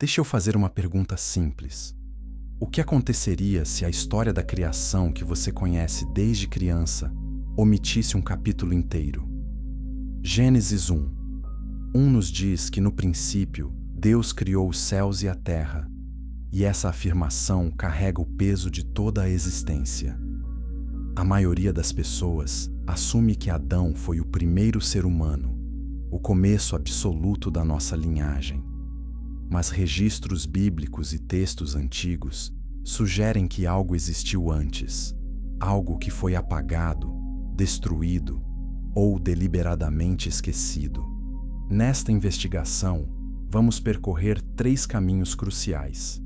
Deixa eu fazer uma pergunta simples. O que aconteceria se a história da criação que você conhece desde criança omitisse um capítulo inteiro? Gênesis 1. 1 nos diz que no princípio Deus criou os céus e a terra, e essa afirmação carrega o peso de toda a existência. A maioria das pessoas assume que Adão foi o primeiro ser humano, o começo absoluto da nossa linhagem. Mas registros bíblicos e textos antigos sugerem que algo existiu antes, algo que foi apagado, destruído ou deliberadamente esquecido. Nesta investigação, vamos percorrer 3 caminhos cruciais.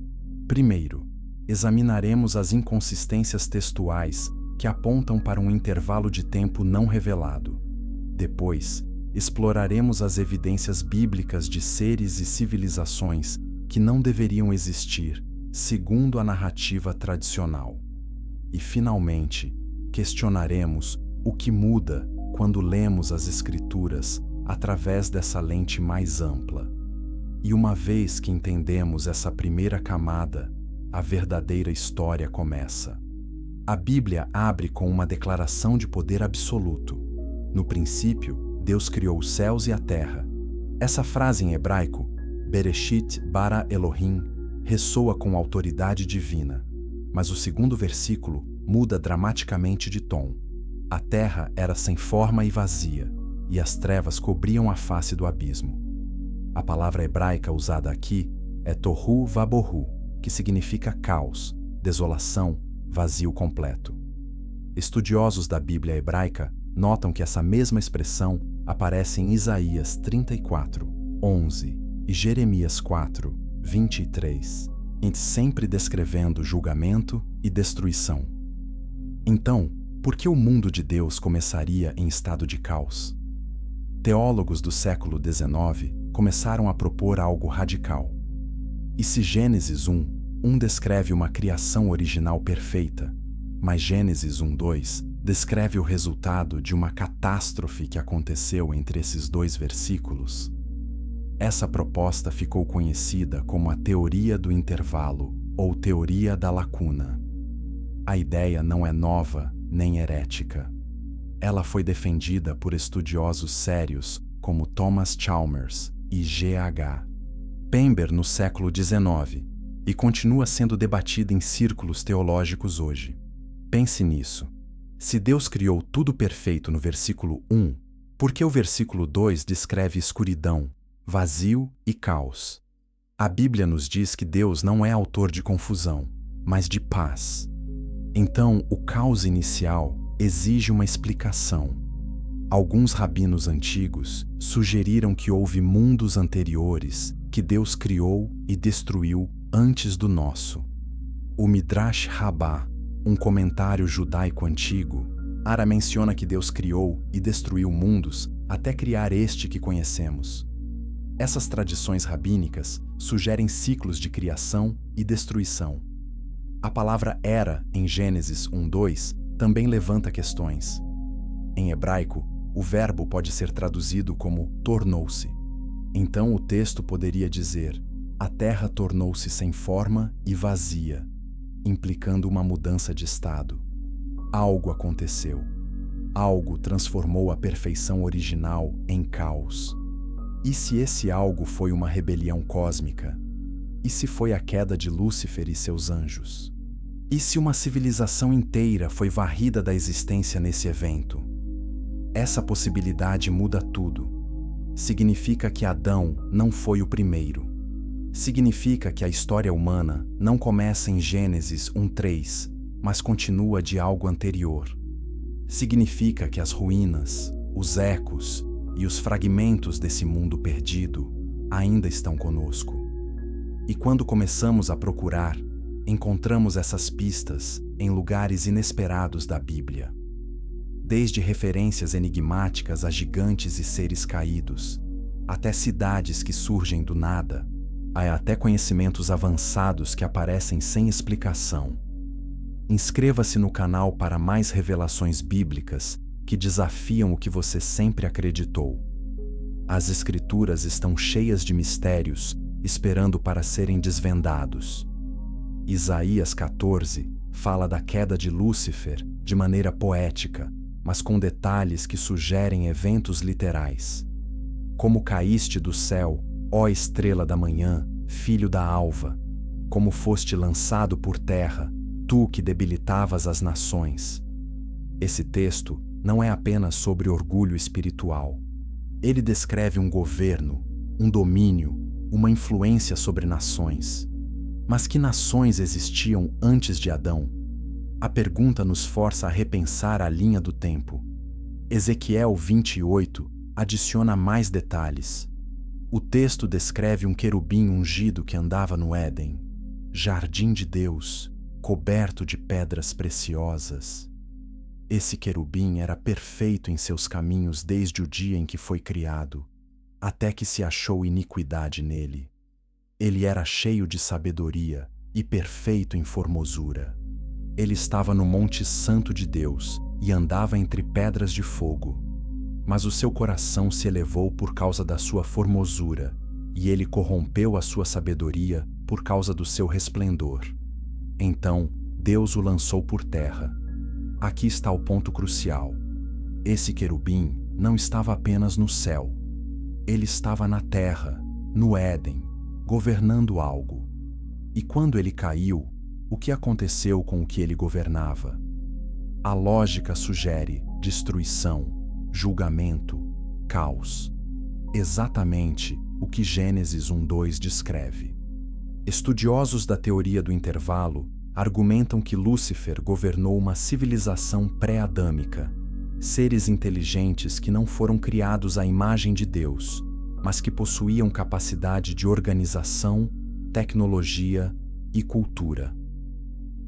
Primeiro, examinaremos as inconsistências textuais que apontam para um intervalo de tempo não revelado. Depois, exploraremos as evidências bíblicas de seres e civilizações que não deveriam existir, segundo a narrativa tradicional. E, finalmente, questionaremos o que muda quando lemos as Escrituras através dessa lente mais ampla. E uma vez que entendemos essa primeira camada, a verdadeira história começa. A Bíblia abre com uma declaração de poder absoluto. No princípio, Deus criou os céus e a terra. Essa frase em hebraico, Bereshit bara Elohim, ressoa com autoridade divina. Mas o segundo versículo muda dramaticamente de tom. A terra era sem forma e vazia, e as trevas cobriam a face do abismo. A palavra hebraica usada aqui é tohu vabohu, que significa caos, desolação, vazio completo. Estudiosos da Bíblia hebraica notam que essa mesma expressão aparece em Isaías 34, 11 e Jeremias 4, 23, sempre descrevendo julgamento e destruição. Então, por que o mundo de Deus começaria em estado de caos? Teólogos do século XIX começaram a propor algo radical. E se Gênesis 1 descreve uma criação original perfeita, mas Gênesis 1:2 descreve o resultado de uma catástrofe que aconteceu entre esses 2 versículos? Essa proposta ficou conhecida como a teoria do intervalo ou teoria da lacuna. A ideia não é nova nem herética. Ela foi defendida por estudiosos sérios como Thomas Chalmers e G.H. Pember no século XIX e continua sendo debatida em círculos teológicos hoje. Pense nisso. Se Deus criou tudo perfeito no versículo 1, por que o versículo 2 descreve escuridão, vazio e caos? A Bíblia nos diz que Deus não é autor de confusão, mas de paz. Então, o caos inicial exige uma explicação. Alguns rabinos antigos sugeriram que houve mundos anteriores que Deus criou e destruiu antes do nosso. O Midrash Rabbah, um comentário judaico antigo, menciona que Deus criou e destruiu mundos até criar este que conhecemos. Essas tradições rabínicas sugerem ciclos de criação e destruição. A palavra era, em Gênesis 1:2, também levanta questões. Em hebraico, o verbo pode ser traduzido como tornou-se. Então o texto poderia dizer: a terra tornou-se sem forma e vazia, implicando uma mudança de estado. Algo aconteceu. Algo transformou a perfeição original em caos. E se esse algo foi uma rebelião cósmica? E se foi a queda de Lúcifer e seus anjos? E se uma civilização inteira foi varrida da existência nesse evento? Essa possibilidade muda tudo. Significa que Adão não foi o primeiro. Significa que a história humana não começa em Gênesis 1:3, mas continua de algo anterior. Significa que as ruínas, os ecos e os fragmentos desse mundo perdido ainda estão conosco. E quando começamos a procurar, encontramos essas pistas em lugares inesperados da Bíblia. Desde referências enigmáticas a gigantes e seres caídos, até cidades que surgem do nada, até conhecimentos avançados que aparecem sem explicação. Inscreva-se no canal para mais revelações bíblicas que desafiam o que você sempre acreditou. As Escrituras estão cheias de mistérios esperando para serem desvendados. Isaías 14 fala da queda de Lúcifer de maneira poética, mas com detalhes que sugerem eventos literais. Como caíste do céu, ó estrela da manhã, filho da alva, como foste lançado por terra, tu que debilitavas as nações. Esse texto não é apenas sobre orgulho espiritual. Ele descreve um governo, um domínio, uma influência sobre nações. Mas que nações existiam antes de Adão? A pergunta nos força a repensar a linha do tempo. Ezequiel 28 adiciona mais detalhes. O texto descreve um querubim ungido que andava no Éden, jardim de Deus, coberto de pedras preciosas. Esse querubim era perfeito em seus caminhos desde o dia em que foi criado, até que se achou iniquidade nele. Ele era cheio de sabedoria e perfeito em formosura. Ele estava no Monte Santo de Deus e andava entre pedras de fogo. Mas o seu coração se elevou por causa da sua formosura, e ele corrompeu a sua sabedoria por causa do seu resplendor. Então, Deus o lançou por terra. Aqui está o ponto crucial. Esse querubim não estava apenas no céu. Ele estava na terra, no Éden, governando algo. E quando ele caiu, o que aconteceu com o que ele governava? A lógica sugere destruição, julgamento, caos. Exatamente o que Gênesis 1:2 descreve. Estudiosos da teoria do intervalo argumentam que Lúcifer governou uma civilização pré-adâmica, seres inteligentes que não foram criados à imagem de Deus, mas que possuíam capacidade de organização, tecnologia e cultura.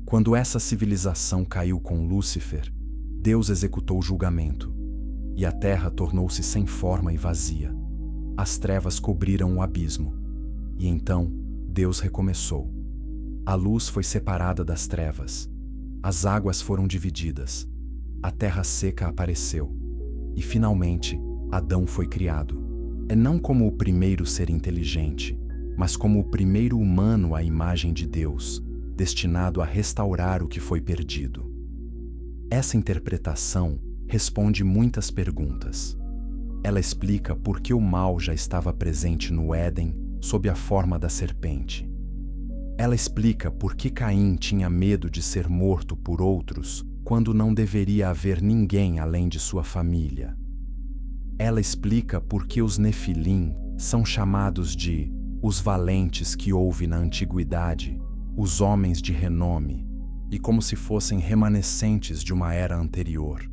Quando essa civilização caiu com Lúcifer, Deus executou o julgamento, e a terra tornou-se sem forma e vazia. As trevas cobriram o abismo, e então Deus recomeçou. A luz foi separada das trevas, as águas foram divididas, a terra seca apareceu, e finalmente Adão foi criado. É não como o primeiro ser inteligente, mas como o primeiro humano à imagem de Deus, destinado a restaurar o que foi perdido. Essa interpretação responde muitas perguntas. Ela explica por que o mal já estava presente no Éden sob a forma da serpente. Ela explica por que Caim tinha medo de ser morto por outros quando não deveria haver ninguém além de sua família. Ela explica por que os Nefilim são chamados de os valentes que houve na antiguidade, os homens de renome, e como se fossem remanescentes de uma era anterior.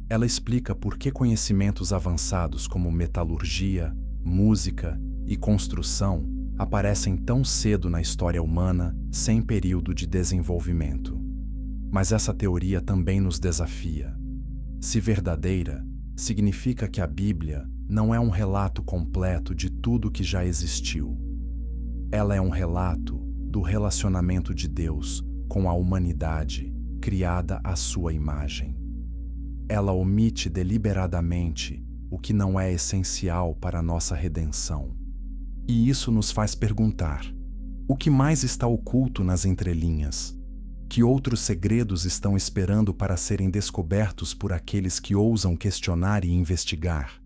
Ela explica por que conhecimentos avançados como metalurgia, música e construção aparecem tão cedo na história humana sem período de desenvolvimento. Mas essa teoria também nos desafia. Se verdadeira, significa que a Bíblia não é um relato completo de tudo que já existiu. Ela é um relato do relacionamento de Deus com a humanidade criada à sua imagem. Ela omite deliberadamente o que não é essencial para a nossa redenção. E isso nos faz perguntar: o que mais está oculto nas entrelinhas? Que outros segredos estão esperando para serem descobertos por aqueles que ousam questionar e investigar?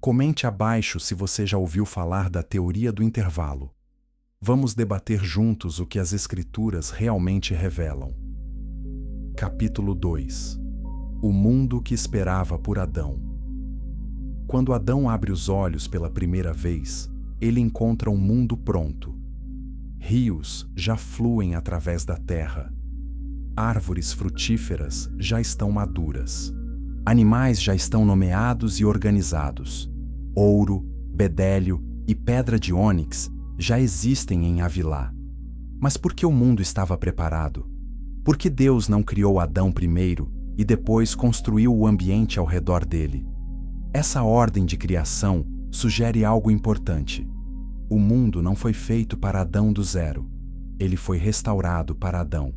Comente abaixo se você já ouviu falar da teoria do intervalo. Vamos debater juntos o que as Escrituras realmente revelam. Capítulo 2. O mundo que esperava por Adão. Quando Adão abre os olhos pela primeira vez, ele encontra um mundo pronto. Rios já fluem através da terra. Árvores frutíferas já estão maduras. Animais já estão nomeados e organizados. Ouro, bedélio e pedra de ônix já existem em Havilá. Mas por que o mundo estava preparado? Por que Deus não criou Adão primeiro e depois construiu o ambiente ao redor dele? Essa ordem de criação sugere algo importante. O mundo não foi feito para Adão do zero. Ele foi restaurado para Adão.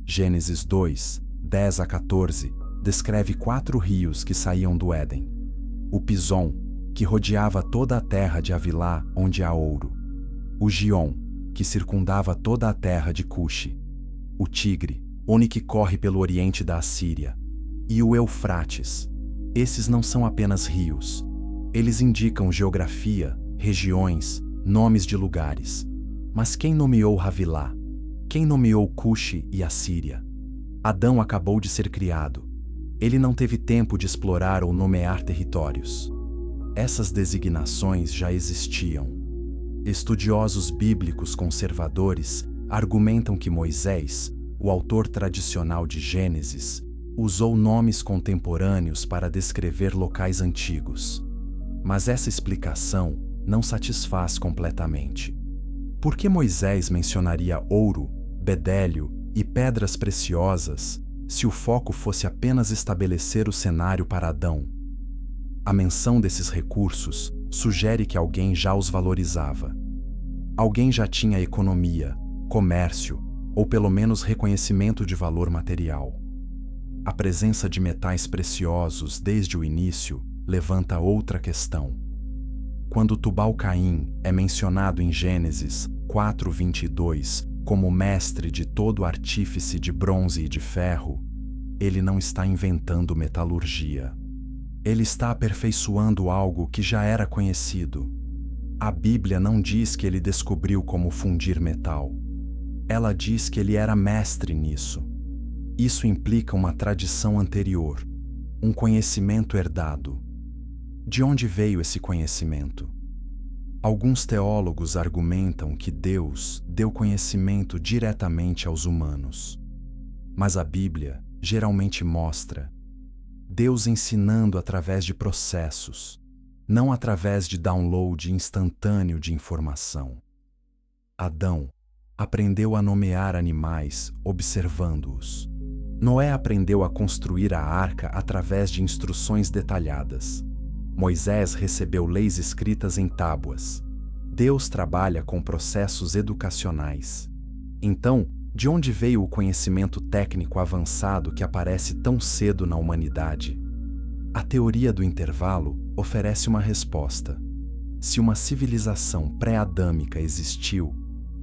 Gênesis 2, 10 a 14, descreve 4 rios que saíam do Éden. O Pison, que rodeava toda a terra de Havilá, onde há ouro. o Gion, que circundava toda a terra de Cuxi, o Tigre, onde que corre pelo oriente da Assíria, e o Eufrates. Esses não são apenas rios. Eles indicam geografia, regiões, nomes de lugares. Mas quem nomeou Havilá? Quem nomeou Cuxi e Assíria? Adão acabou de ser criado. Ele não teve tempo de explorar ou nomear territórios. Essas designações já existiam. Estudiosos bíblicos conservadores argumentam que Moisés, o autor tradicional de Gênesis, usou nomes contemporâneos para descrever locais antigos. Mas essa explicação não satisfaz completamente. Por que Moisés mencionaria ouro, bedélio e pedras preciosas se o foco fosse apenas estabelecer o cenário para Adão? A menção desses recursos sugere que alguém já os valorizava. Alguém já tinha economia, comércio ou pelo menos reconhecimento de valor material. A presença de metais preciosos desde o início levanta outra questão. Quando Tubal-Caim é mencionado em Gênesis 4:22 como mestre de todo artífice de bronze e de ferro, ele não está inventando metalurgia. Ele está aperfeiçoando algo que já era conhecido. A Bíblia não diz que ele descobriu como fundir metal. Ela diz que ele era mestre nisso. Isso implica uma tradição anterior, um conhecimento herdado. De onde veio esse conhecimento? Alguns teólogos argumentam que Deus deu conhecimento diretamente aos humanos. Mas a Bíblia geralmente mostra Deus ensinando através de processos, não através de download instantâneo de informação. Adão aprendeu a nomear animais observando-os. Noé aprendeu a construir a arca através de instruções detalhadas. Moisés recebeu leis escritas em tábuas. Deus trabalha com processos educacionais. Então, de onde veio o conhecimento técnico avançado que aparece tão cedo na humanidade? A teoria do intervalo oferece uma resposta. Se uma civilização pré-adâmica existiu,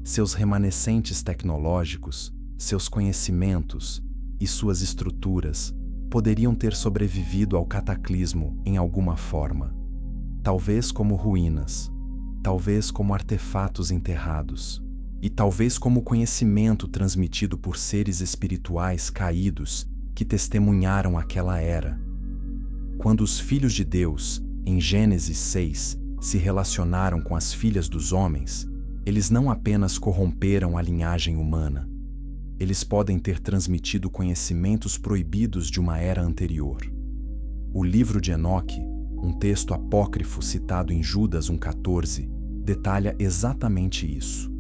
seus remanescentes tecnológicos, seus conhecimentos e suas estruturas poderiam ter sobrevivido ao cataclismo em alguma forma. Talvez como ruínas, talvez como artefatos enterrados, e talvez como conhecimento transmitido por seres espirituais caídos que testemunharam aquela era. Quando os filhos de Deus, em Gênesis 6, se relacionaram com as filhas dos homens, eles não apenas corromperam a linhagem humana, eles podem ter transmitido conhecimentos proibidos de uma era anterior. O livro de Enoque, um texto apócrifo citado em Judas 1,14, detalha exatamente isso.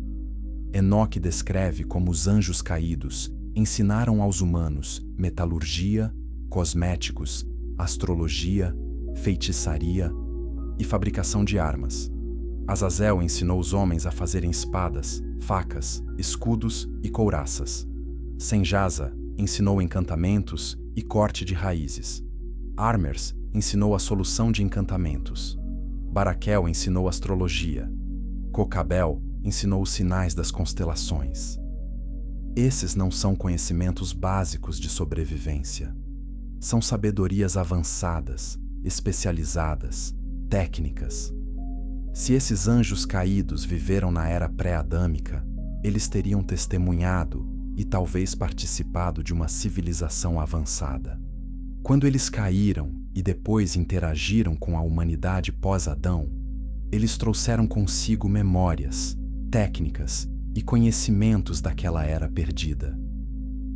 Enoque descreve como os anjos caídos ensinaram aos humanos metalurgia, cosméticos, astrologia, feitiçaria e fabricação de armas. Azazel ensinou os homens a fazerem espadas, facas, escudos e couraças. Senjaza ensinou encantamentos e corte de raízes. Armers ensinou a solução de encantamentos. Baraquel ensinou astrologia. Cocabel ensinou os sinais das constelações. Esses não são conhecimentos básicos de sobrevivência. São sabedorias avançadas, especializadas, técnicas. Se esses anjos caídos viveram na era pré-adâmica, eles teriam testemunhado e talvez participado de uma civilização avançada. Quando eles caíram e depois interagiram com a humanidade pós-Adão, eles trouxeram consigo memórias, técnicas e conhecimentos daquela era perdida.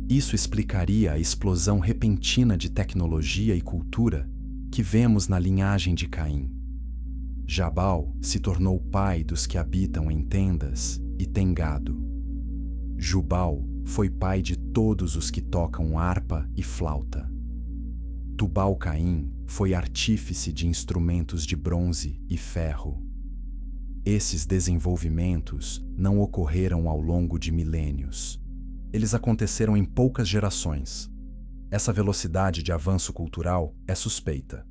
Isso explicaria a explosão repentina de tecnologia e cultura que vemos na linhagem de Caim. Jabal se tornou pai dos que habitam em tendas e têm gado. Jubal foi pai de todos os que tocam harpa e flauta. Tubal-Caim foi artífice de instrumentos de bronze e ferro. Esses desenvolvimentos não ocorreram ao longo de milênios. Eles aconteceram em poucas gerações. Essa velocidade de avanço cultural é suspeita.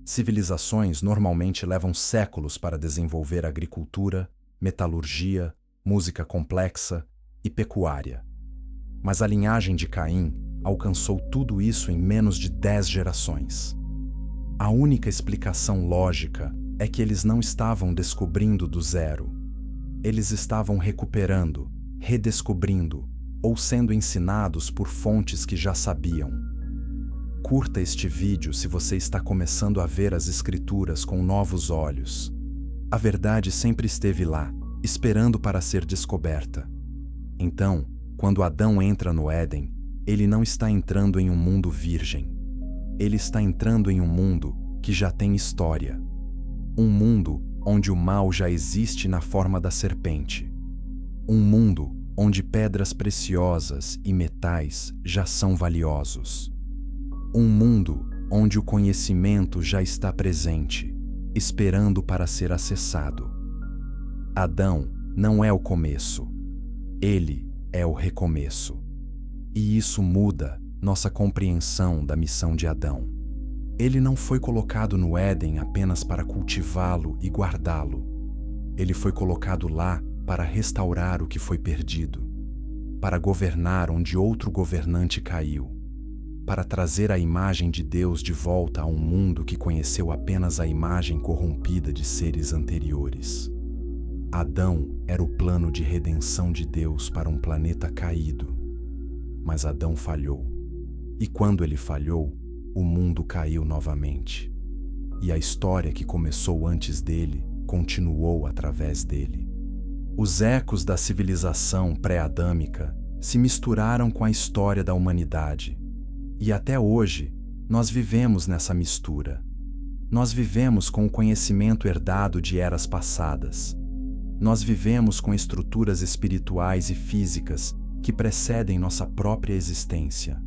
Civilizações normalmente levam séculos para desenvolver agricultura, metalurgia, música complexa e pecuária. Mas a linhagem de Caim alcançou tudo isso em menos de 10 gerações. A única explicação lógica é que eles não estavam descobrindo do zero. Eles estavam recuperando, redescobrindo ou sendo ensinados por fontes que já sabiam. Curta este vídeo se você está começando a ver as Escrituras com novos olhos. A verdade sempre esteve lá, esperando para ser descoberta. Então, quando Adão entra no Éden, ele não está entrando em um mundo virgem. Ele está entrando em um mundo que já tem história. Um mundo onde o mal já existe na forma da serpente. Um mundo onde pedras preciosas e metais já são valiosos. Um mundo onde o conhecimento já está presente, esperando para ser acessado. Adão não é o começo. Ele é o recomeço. E isso muda nossa compreensão da missão de Adão. Ele não foi colocado no Éden apenas para cultivá-lo e guardá-lo. Ele foi colocado lá para restaurar o que foi perdido, para governar onde outro governante caiu, para trazer a imagem de Deus de volta a um mundo que conheceu apenas a imagem corrompida de seres anteriores. Adão era o plano de redenção de Deus para um planeta caído. Mas Adão falhou. E quando ele falhou, o mundo caiu novamente. E a história que começou antes dele continuou através dele. Os ecos da civilização pré-adâmica se misturaram com a história da humanidade. E até hoje, nós vivemos nessa mistura. Nós vivemos com o conhecimento herdado de eras passadas. Nós vivemos com estruturas espirituais e físicas que precedem nossa própria existência.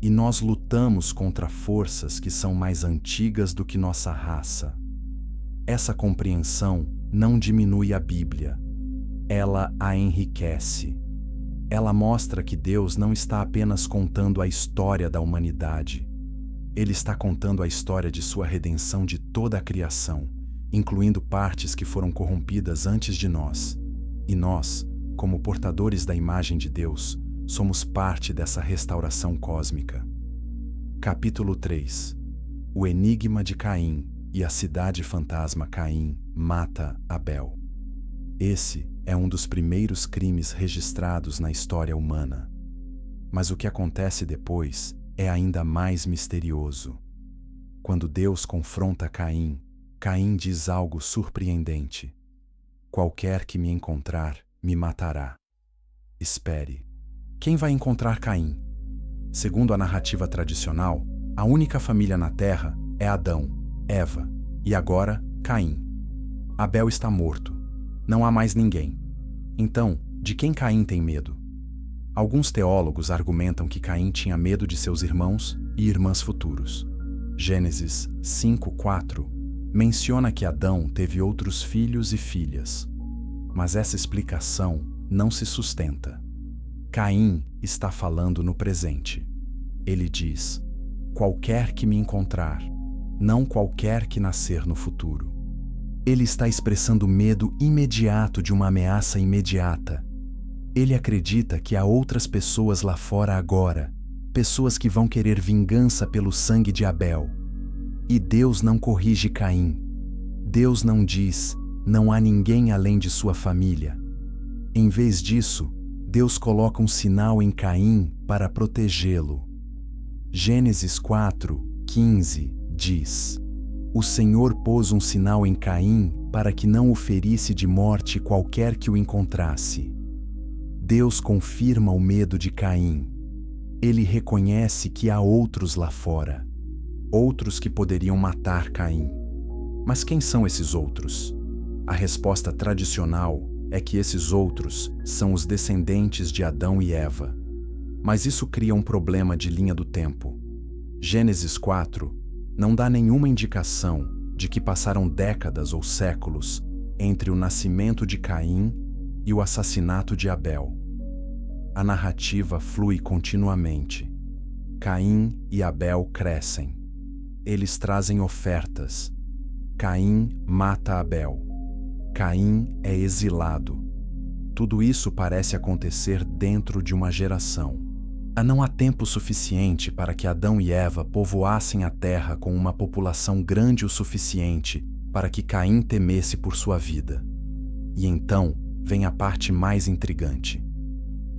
E nós lutamos contra forças que são mais antigas do que nossa raça. Essa compreensão não diminui a Bíblia. Ela a enriquece. Ela mostra que Deus não está apenas contando a história da humanidade. Ele está contando a história de sua redenção de toda a criação, incluindo partes que foram corrompidas antes de nós. E nós, como portadores da imagem de Deus, somos parte dessa restauração cósmica. Capítulo 3. O enigma de Caim e a cidade fantasma Caim mata Abel. Esse é um dos primeiros crimes registrados na história humana. Mas o que acontece depois é ainda mais misterioso. Quando Deus confronta Caim, Caim diz algo surpreendente: "Qualquer que me encontrar, me matará." Espere. Quem vai encontrar Caim? Segundo a narrativa tradicional, a única família na Terra é Adão, Eva e agora Caim. Abel está morto. Não há mais ninguém. Então, de quem Caim tem medo? Alguns teólogos argumentam que Caim tinha medo de seus irmãos e irmãs futuros. Gênesis 5:4 menciona que Adão teve outros filhos e filhas. Mas essa explicação não se sustenta. Caim está falando no presente. Ele diz: "Qualquer que me encontrar", não qualquer que nascer no futuro. Ele está expressando medo imediato de uma ameaça imediata. Ele acredita que há outras pessoas lá fora agora, pessoas que vão querer vingança pelo sangue de Abel. E Deus não corrige Caim. Deus não diz: "Não há ninguém além de sua família." Em vez disso, Deus coloca um sinal em Caim para protegê-lo. Gênesis 4:15 diz: "O Senhor pôs um sinal em Caim para que não o ferisse de morte qualquer que o encontrasse." Deus confirma o medo de Caim. Ele reconhece que há outros lá fora, outros que poderiam matar Caim. Mas quem são esses outros? A resposta tradicional é que esses outros são os descendentes de Adão e Eva. Mas isso cria um problema de linha do tempo. Gênesis 4 não dá nenhuma indicação de que passaram décadas ou séculos entre o nascimento de Caim e o assassinato de Abel. A narrativa flui continuamente. Caim e Abel crescem. Eles trazem ofertas. Caim mata Abel. Caim é exilado. Tudo isso parece acontecer dentro de uma geração. Não há tempo suficiente para que Adão e Eva povoassem a terra com uma população grande o suficiente para que Caim temesse por sua vida. E então vem a parte mais intrigante.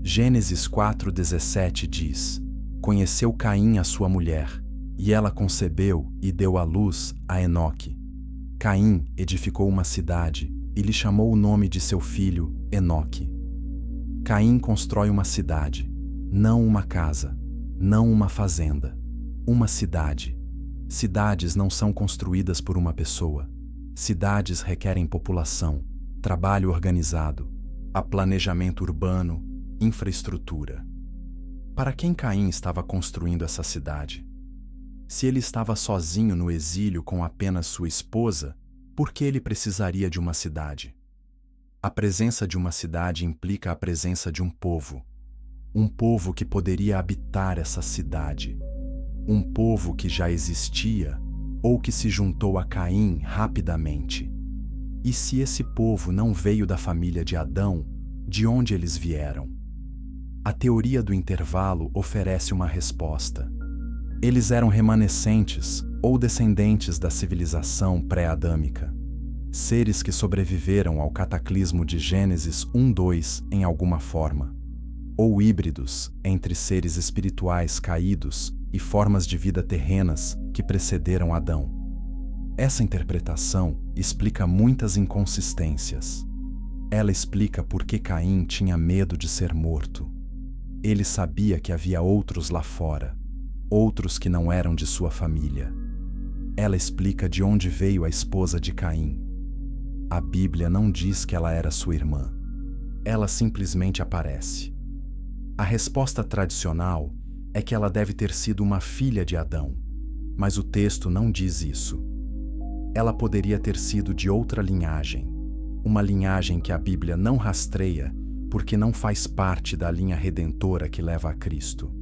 Gênesis 4:17 diz: Conheceu Caim a sua mulher, e ela concebeu e deu à luz a Enoque. Caim edificou uma cidade e lhe chamou o nome de seu filho Enoque. Caim constrói uma cidade, não uma casa, não uma fazenda, uma cidade. Cidades não são construídas por uma pessoa. Cidades requerem população, trabalho organizado, planejamento urbano, infraestrutura. Para quem Caim estava construindo essa cidade? Se ele estava sozinho no exílio com apenas sua esposa, por que ele precisaria de uma cidade? A presença de uma cidade implica a presença de um povo que poderia habitar essa cidade, um povo que já existia ou que se juntou a Caim rapidamente. E se esse povo não veio da família de Adão, de onde eles vieram? A teoria do intervalo oferece uma resposta. Eles eram remanescentes ou descendentes da civilização pré-adâmica, seres que sobreviveram ao cataclismo de Gênesis 1:2 em alguma forma, ou híbridos entre seres espirituais caídos e formas de vida terrenas que precederam Adão. Essa interpretação explica muitas inconsistências. Ela explica por que Caim tinha medo de ser morto. Ele sabia que havia outros lá fora, outros que não eram de sua família. Ela explica de onde veio a esposa de Caim. A Bíblia não diz que ela era sua irmã. Ela simplesmente aparece. A resposta tradicional é que ela deve ter sido uma filha de Adão, mas o texto não diz isso. Ela poderia ter sido de outra linhagem, uma linhagem que a Bíblia não rastreia porque não faz parte da linha redentora que leva a Cristo.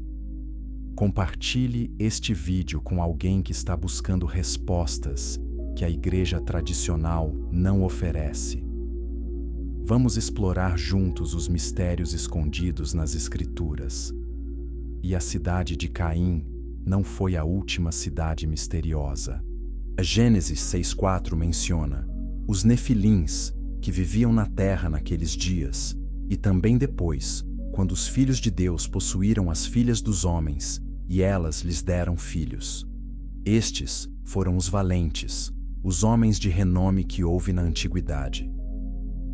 Compartilhe este vídeo com alguém que está buscando respostas que a igreja tradicional não oferece. Vamos explorar juntos os mistérios escondidos nas Escrituras. E a cidade de Caim não foi a última cidade misteriosa. A Gênesis 6:4 menciona os nefilins que viviam na terra naqueles dias, e também depois, quando os filhos de Deus possuíram as filhas dos homens, e elas lhes deram filhos. Estes foram os valentes, os homens de renome que houve na antiguidade.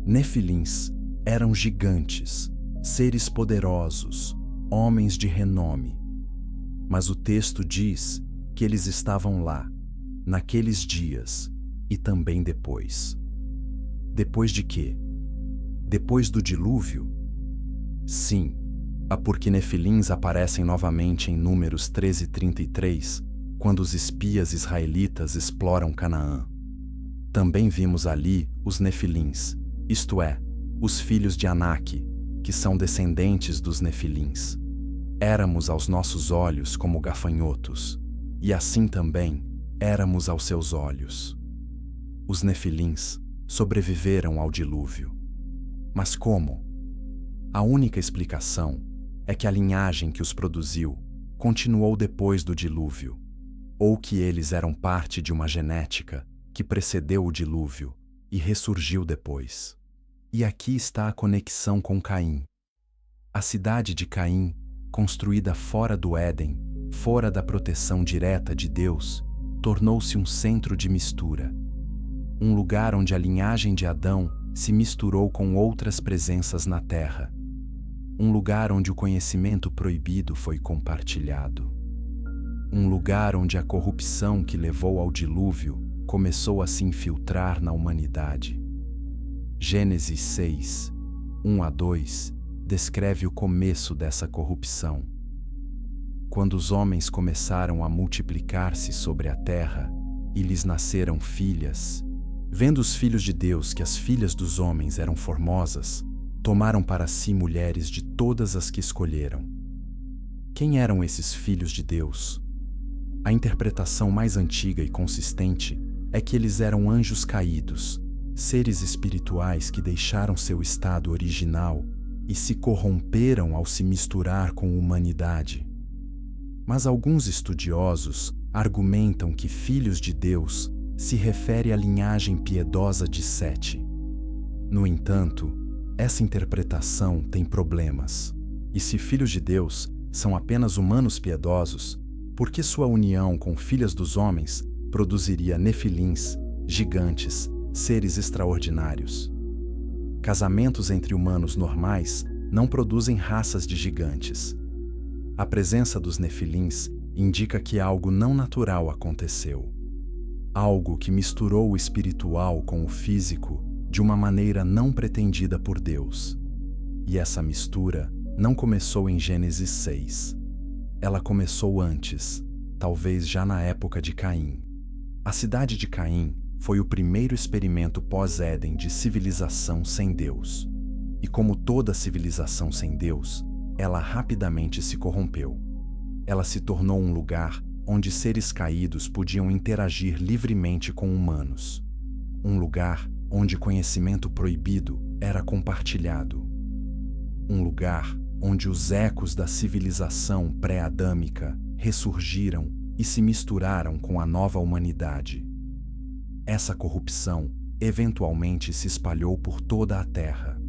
Nefilins eram gigantes, seres poderosos, homens de renome. Mas o texto diz que eles estavam lá, naqueles dias, e também depois. Depois de quê? Depois do dilúvio? Sim, porque nefilins aparecem novamente em Números 13:33, quando os espias israelitas exploram Canaã. Também vimos ali os nefilins, isto é, os filhos de Anak, que são descendentes dos nefilins. Éramos aos nossos olhos como gafanhotos, e assim também éramos aos seus olhos. Os nefilins sobreviveram ao dilúvio. Mas como? A única explicação é que a linhagem que os produziu continuou depois do dilúvio, ou que eles eram parte de uma genética que precedeu o dilúvio e ressurgiu depois. E aqui está a conexão com Caim. A cidade de Caim, construída fora do Éden, fora da proteção direta de Deus, tornou-se um centro de mistura. Um lugar onde a linhagem de Adão se misturou com outras presenças na terra. Um lugar onde o conhecimento proibido foi compartilhado. Um lugar onde a corrupção que levou ao dilúvio começou a se infiltrar na humanidade. Gênesis 6, 1-2, descreve o começo dessa corrupção. Quando os homens começaram a multiplicar-se sobre a terra e lhes nasceram filhas, vendo os filhos de Deus que as filhas dos homens eram formosas, tomaram para si mulheres de todas as que escolheram. Quem eram esses filhos de Deus? A interpretação mais antiga e consistente é que eles eram anjos caídos, seres espirituais que deixaram seu estado original e se corromperam ao se misturar com a humanidade. Mas alguns estudiosos argumentam que filhos de Deus se refere à linhagem piedosa de Sete. No entanto, essa interpretação tem problemas. E se filhos de Deus são apenas humanos piedosos, por que sua união com filhas dos homens produziria nefilins, gigantes, seres extraordinários? Casamentos entre humanos normais não produzem raças de gigantes. A presença dos nefilins indica que algo não natural aconteceu. Algo que misturou o espiritual com o físico de uma maneira não pretendida por Deus. E essa mistura não começou em Gênesis 6. Ela começou antes, talvez já na época de Caim. A cidade de Caim foi o primeiro experimento pós-Éden de civilização sem Deus. E como toda civilização sem Deus, ela rapidamente se corrompeu. Ela se tornou um lugar onde seres caídos podiam interagir livremente com humanos. Um lugar onde conhecimento proibido era compartilhado. Um lugar onde os ecos da civilização pré-adâmica ressurgiram e se misturaram com a nova humanidade. Essa corrupção eventualmente se espalhou por toda a terra.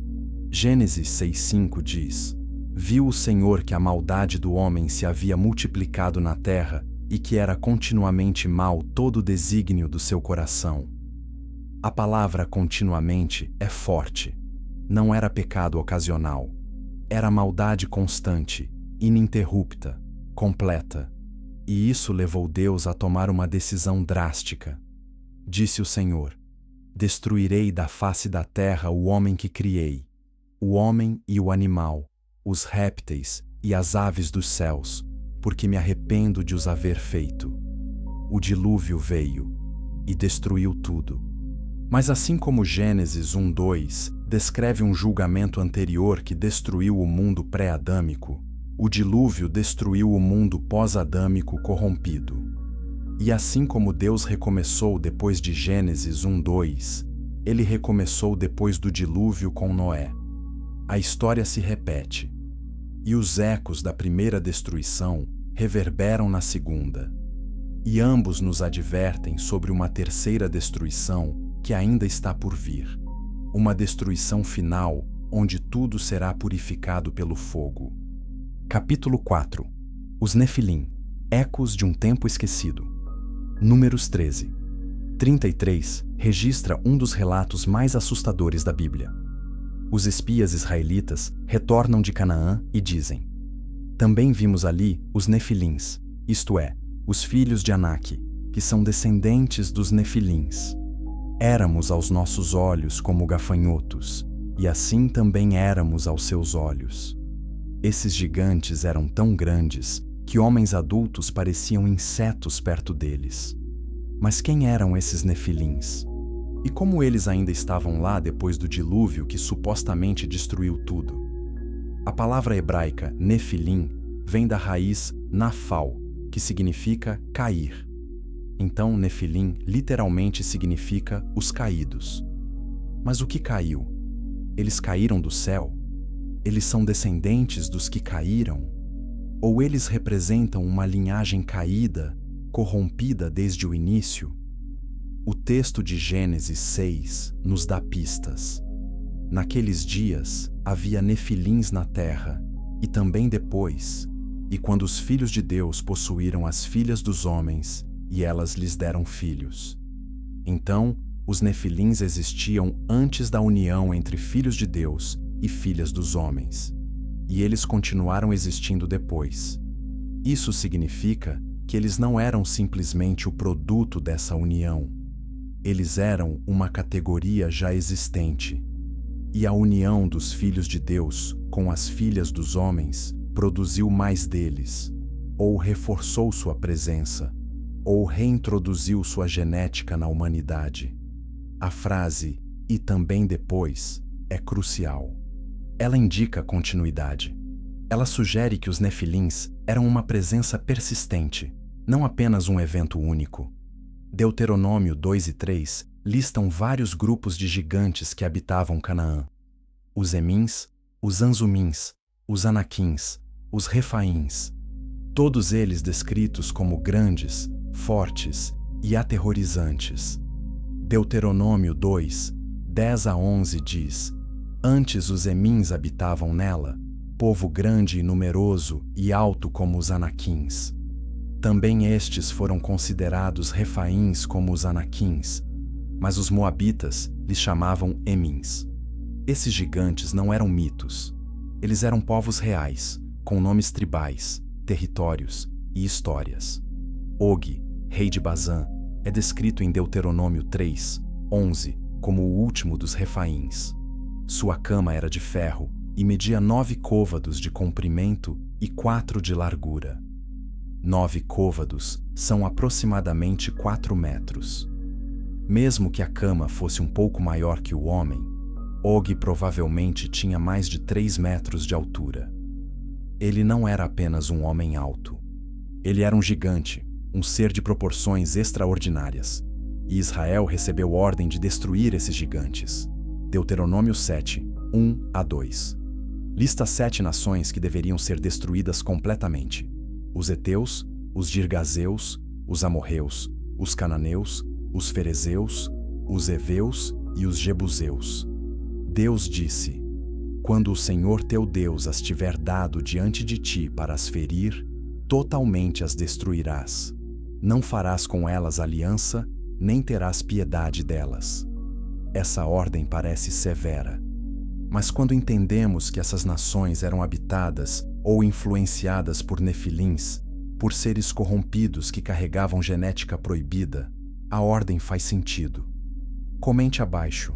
Gênesis 6:5 diz: Viu o Senhor que a maldade do homem se havia multiplicado na terra e que era continuamente mau todo o desígnio do seu coração. A palavra continuamente é forte. Não era pecado ocasional. Era maldade constante, ininterrupta, completa. E isso levou Deus a tomar uma decisão drástica. Disse o Senhor: Destruirei da face da terra o homem que criei, o homem e o animal, os répteis e as aves dos céus, porque me arrependo de os haver feito. O dilúvio veio e destruiu tudo. Mas assim como Gênesis 1:2 descreve um julgamento anterior que destruiu o mundo pré-adâmico, o dilúvio destruiu o mundo pós-adâmico corrompido. E assim como Deus recomeçou depois de Gênesis 1:2, ele recomeçou depois do dilúvio com Noé. A história se repete. E os ecos da primeira destruição reverberam na segunda. E ambos nos advertem sobre uma terceira destruição que ainda está por vir. Uma destruição final, onde tudo será purificado pelo fogo. Capítulo 4. Os Nefilim, ecos de um tempo esquecido. Números 13. 33 registra um dos relatos mais assustadores da Bíblia. Os espias israelitas retornam de Canaã e dizem: Também vimos ali os Nefilins, isto é, os filhos de Anak, que são descendentes dos Nefilins. Éramos aos nossos olhos como gafanhotos, e assim também éramos aos seus olhos. Esses gigantes eram tão grandes que homens adultos pareciam insetos perto deles. Mas quem eram esses Nefilins? E como eles ainda estavam lá depois do dilúvio que supostamente destruiu tudo? A palavra hebraica Nefilim vem da raiz nafal, que significa cair. Então, Nefilim literalmente significa os caídos. Mas o que caiu? Eles caíram do céu? Eles são descendentes dos que caíram? Ou eles representam uma linhagem caída, corrompida desde o início? O texto de Gênesis 6 nos dá pistas. Naqueles dias havia nefilins na terra, e também depois, e quando os filhos de Deus possuíram as filhas dos homens, e elas lhes deram filhos. Então, os nefilins existiam antes da união entre filhos de Deus e filhas dos homens, e eles continuaram existindo depois. Isso significa que eles não eram simplesmente o produto dessa união. Eles eram uma categoria já existente. E a união dos filhos de Deus com as filhas dos homens produziu mais deles, ou reforçou sua presença, ou reintroduziu sua genética na humanidade. A frase "e também depois" é crucial. Ela indica continuidade. Ela sugere que os nefilins eram uma presença persistente, não apenas um evento único. Deuteronômio 2:3 listam vários grupos de gigantes que habitavam Canaã: os Emins, os Anzumins, os Anaquins, os Refaíns, todos eles descritos como grandes, fortes e aterrorizantes. Deuteronômio 2, 10 a 11 diz: Antes os Emins habitavam nela, povo grande e numeroso e alto como os Anaquins. Também estes foram considerados Refaíns como os Anaquins, mas os moabitas lhes chamavam Emins. Esses gigantes não eram mitos. Eles eram povos reais, com nomes tribais, territórios e histórias. Og, rei de Bazã, é descrito em Deuteronômio 3, 11, como o último dos Refaíns. Sua cama era de ferro e media 9 côvados de comprimento e 4 de largura. 9 côvados são aproximadamente 4 metros. Mesmo que a cama fosse um pouco maior que o homem, Og provavelmente tinha mais de 3 metros de altura. Ele não era apenas um homem alto. Ele era um gigante, um ser de proporções extraordinárias. E Israel recebeu ordem de destruir esses gigantes. Deuteronômio 7, 1 a 2. Lista 7 nações que deveriam ser destruídas completamente: os heteus, os girgazeus, os amorreus, os cananeus, os ferezeus, os heveus e os jebuseus. Deus disse: Quando o Senhor teu Deus as tiver dado diante de ti para as ferir, totalmente as destruirás. Não farás com elas aliança, nem terás piedade delas. Essa ordem parece severa. Mas quando entendemos que essas nações eram habitadas ou influenciadas por nefilins, por seres corrompidos que carregavam genética proibida, a ordem faz sentido. Comente abaixo.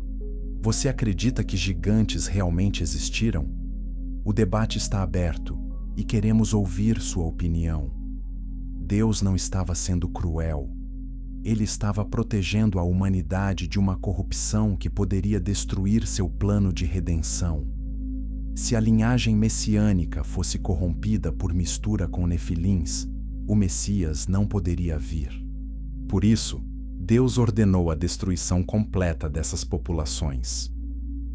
Você acredita que gigantes realmente existiram? O debate está aberto e queremos ouvir sua opinião. Deus não estava sendo cruel. Ele estava protegendo a humanidade de uma corrupção que poderia destruir seu plano de redenção. Se a linhagem messiânica fosse corrompida por mistura com nefilins, o Messias não poderia vir. Por isso, Deus ordenou a destruição completa dessas populações.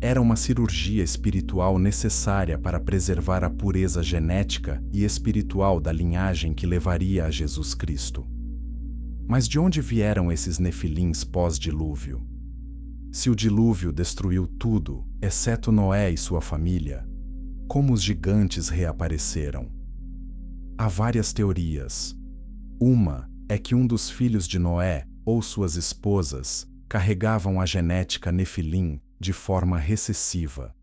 Era uma cirurgia espiritual necessária para preservar a pureza genética e espiritual da linhagem que levaria a Jesus Cristo. Mas de onde vieram esses nefilins pós-dilúvio? Se o dilúvio destruiu tudo, exceto Noé e sua família, como os gigantes reapareceram? Há várias teorias. Uma é que um dos filhos de Noé, ou suas esposas, carregavam a genética nefilim de forma recessiva.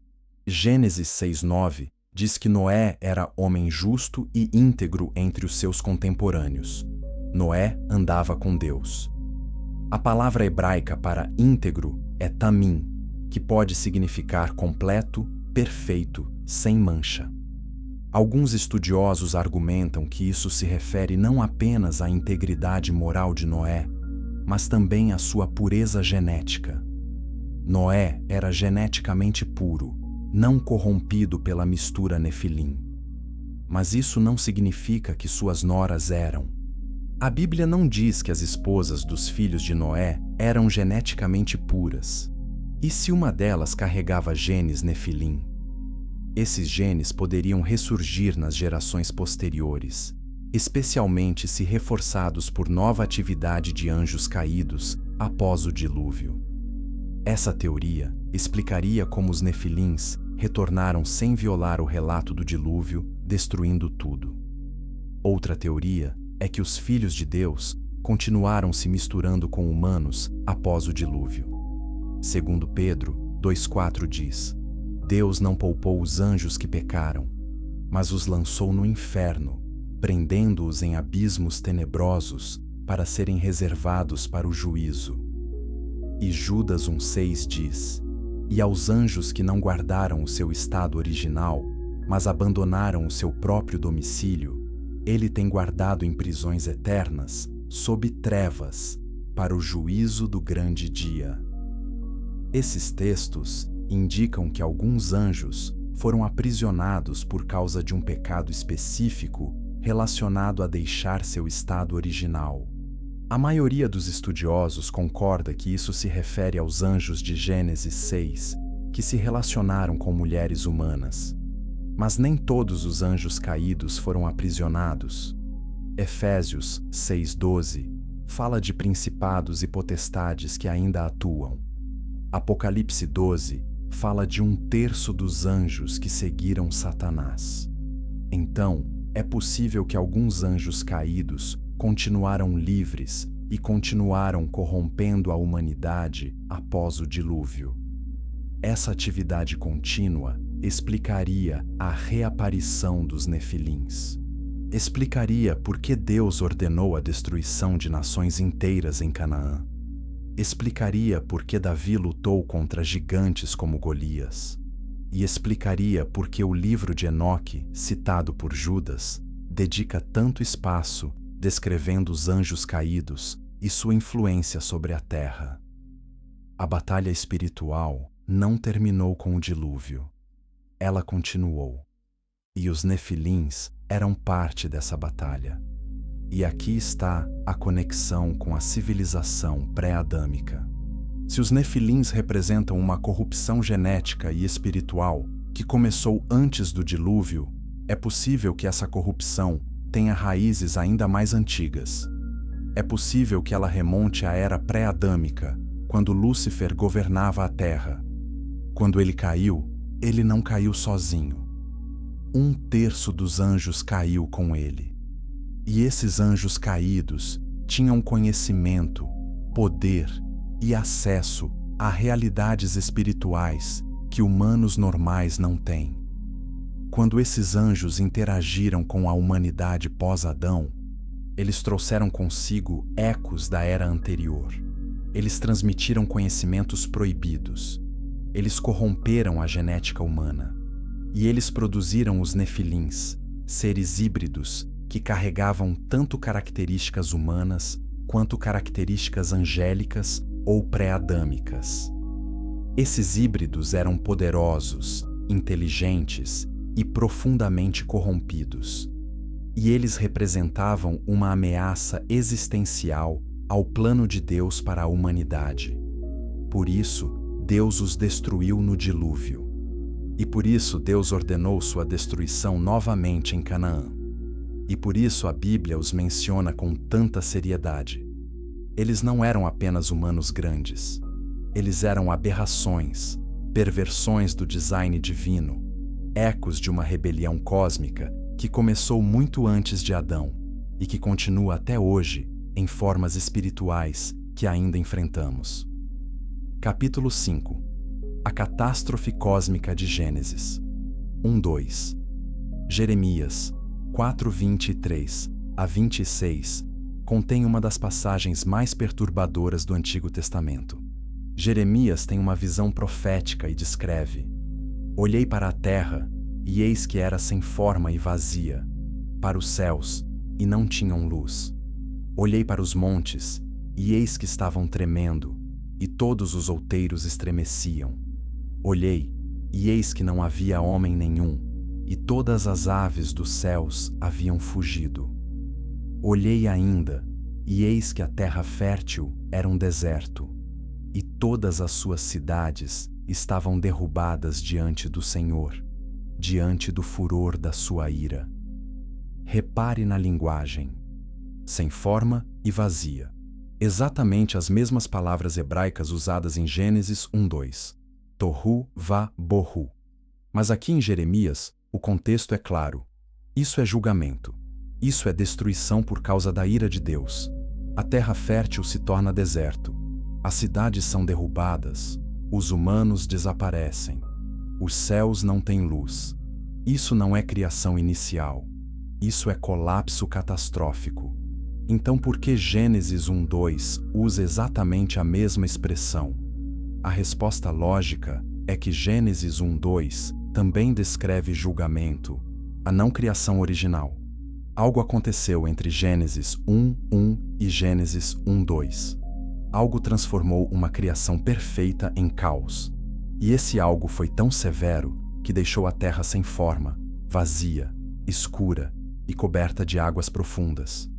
Gênesis 6:9 diz que Noé era homem justo e íntegro entre os seus contemporâneos. Noé andava com Deus. A palavra hebraica para íntegro é tamim, que pode significar completo, perfeito, sem mancha. Alguns estudiosos argumentam que isso se refere não apenas à integridade moral de Noé, mas também à sua pureza genética. Noé era geneticamente puro, não corrompido pela mistura nefilim. Mas isso não significa que suas noras eram. A Bíblia não diz que as esposas dos filhos de Noé eram geneticamente puras. E se uma delas carregava genes nefilim? Esses genes poderiam ressurgir nas gerações posteriores, especialmente se reforçados por nova atividade de anjos caídos após o dilúvio. Essa teoria explicaria como os nefilins retornaram sem violar o relato do dilúvio, destruindo tudo. Outra teoria é que os filhos de Deus continuaram se misturando com humanos após o dilúvio. Segundo Pedro 2,4 diz: Deus não poupou os anjos que pecaram, mas os lançou no inferno, prendendo-os em abismos tenebrosos para serem reservados para o juízo. E Judas 1,6 diz: E aos anjos que não guardaram o seu estado original, mas abandonaram o seu próprio domicílio, ele tem guardado em prisões eternas, sob trevas, para o juízo do grande dia. Esses textos indicam que alguns anjos foram aprisionados por causa de um pecado específico relacionado a deixar seu estado original. A maioria dos estudiosos concorda que isso se refere aos anjos de Gênesis 6, que se relacionaram com mulheres humanas. Mas nem todos os anjos caídos foram aprisionados. Efésios 6:12 fala de principados e potestades que ainda atuam. Apocalipse 12 fala de 1/3 dos anjos que seguiram Satanás. Então, é possível que alguns anjos caídos continuaram livres e continuaram corrompendo a humanidade após o dilúvio. Essa atividade contínua explicaria a reaparição dos nefilins. Explicaria por que Deus ordenou a destruição de nações inteiras em Canaã. Explicaria por que Davi lutou contra gigantes como Golias. E explicaria por que o livro de Enoque, citado por Judas, dedica tanto espaço descrevendo os anjos caídos e sua influência sobre a terra. A batalha espiritual não terminou com o dilúvio. Ela continuou. E os nefilins eram parte dessa batalha. E aqui está a conexão com a civilização pré-adâmica. Se os nefilins representam uma corrupção genética e espiritual que começou antes do dilúvio, é possível que essa corrupção tenha raízes ainda mais antigas. É possível que ela remonte à era pré-adâmica, quando Lúcifer governava a Terra. Quando ele caiu, ele não caiu sozinho. 1/3 dos anjos caiu com ele. E esses anjos caídos tinham conhecimento, poder e acesso a realidades espirituais que humanos normais não têm. Quando esses anjos interagiram com a humanidade pós-Adão, eles trouxeram consigo ecos da era anterior. Eles transmitiram conhecimentos proibidos. Eles corromperam a genética humana. E eles produziram os nefilins, seres híbridos que carregavam tanto características humanas quanto características angélicas ou pré-adâmicas. Esses híbridos eram poderosos, inteligentes e profundamente corrompidos. E eles representavam uma ameaça existencial ao plano de Deus para a humanidade. Por isso, Deus os destruiu no dilúvio. E por isso Deus ordenou sua destruição novamente em Canaã. E por isso a Bíblia os menciona com tanta seriedade. Eles não eram apenas humanos grandes. Eles eram aberrações, perversões do design divino, ecos de uma rebelião cósmica que começou muito antes de Adão e que continua até hoje em formas espirituais que ainda enfrentamos. Capítulo 5. A catástrofe cósmica de Gênesis. 1:2. Jeremias 4:23 a 26 contém uma das passagens mais perturbadoras do Antigo Testamento. Jeremias tem uma visão profética e descreve: Olhei para a terra, e eis que era sem forma e vazia, para os céus, e não tinham luz. Olhei para os montes, e eis que estavam tremendo, e todos os outeiros estremeciam. Olhei, e eis que não havia homem nenhum, e todas as aves dos céus haviam fugido. Olhei ainda, e eis que a terra fértil era um deserto, e todas as suas cidades estavam derrubadas diante do Senhor, diante do furor da sua ira. Repare na linguagem: sem forma e vazia. Exatamente as mesmas palavras hebraicas usadas em Gênesis 1:2. Tohu va bohu. Mas aqui em Jeremias, o contexto é claro. Isso é julgamento. Isso é destruição por causa da ira de Deus. A terra fértil se torna deserto. As cidades são derrubadas. Os humanos desaparecem. Os céus não têm luz. Isso não é criação inicial. Isso é colapso catastrófico. Então por que Gênesis 1:2 usa exatamente a mesma expressão? A resposta lógica é que Gênesis 1:2 também descreve julgamento, a não criação original. Algo aconteceu entre Gênesis 1:1 e Gênesis 1:2. Algo transformou uma criação perfeita em caos. E esse algo foi tão severo que deixou a terra sem forma, vazia, escura e coberta de águas profundas.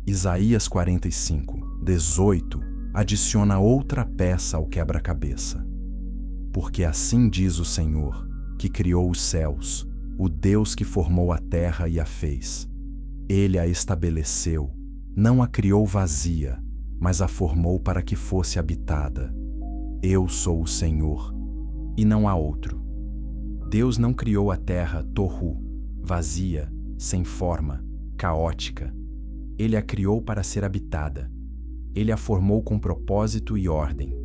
Isaías 45:18 adiciona outra peça ao quebra-cabeça. Porque assim diz o Senhor, que criou os céus, o Deus que formou a terra e a fez. Ele a estabeleceu, não a criou vazia, mas a formou para que fosse habitada. Eu sou o Senhor, e não há outro. Deus não criou a terra tohu, vazia, sem forma, caótica. Ele a criou para ser habitada. Ele a formou com propósito e ordem.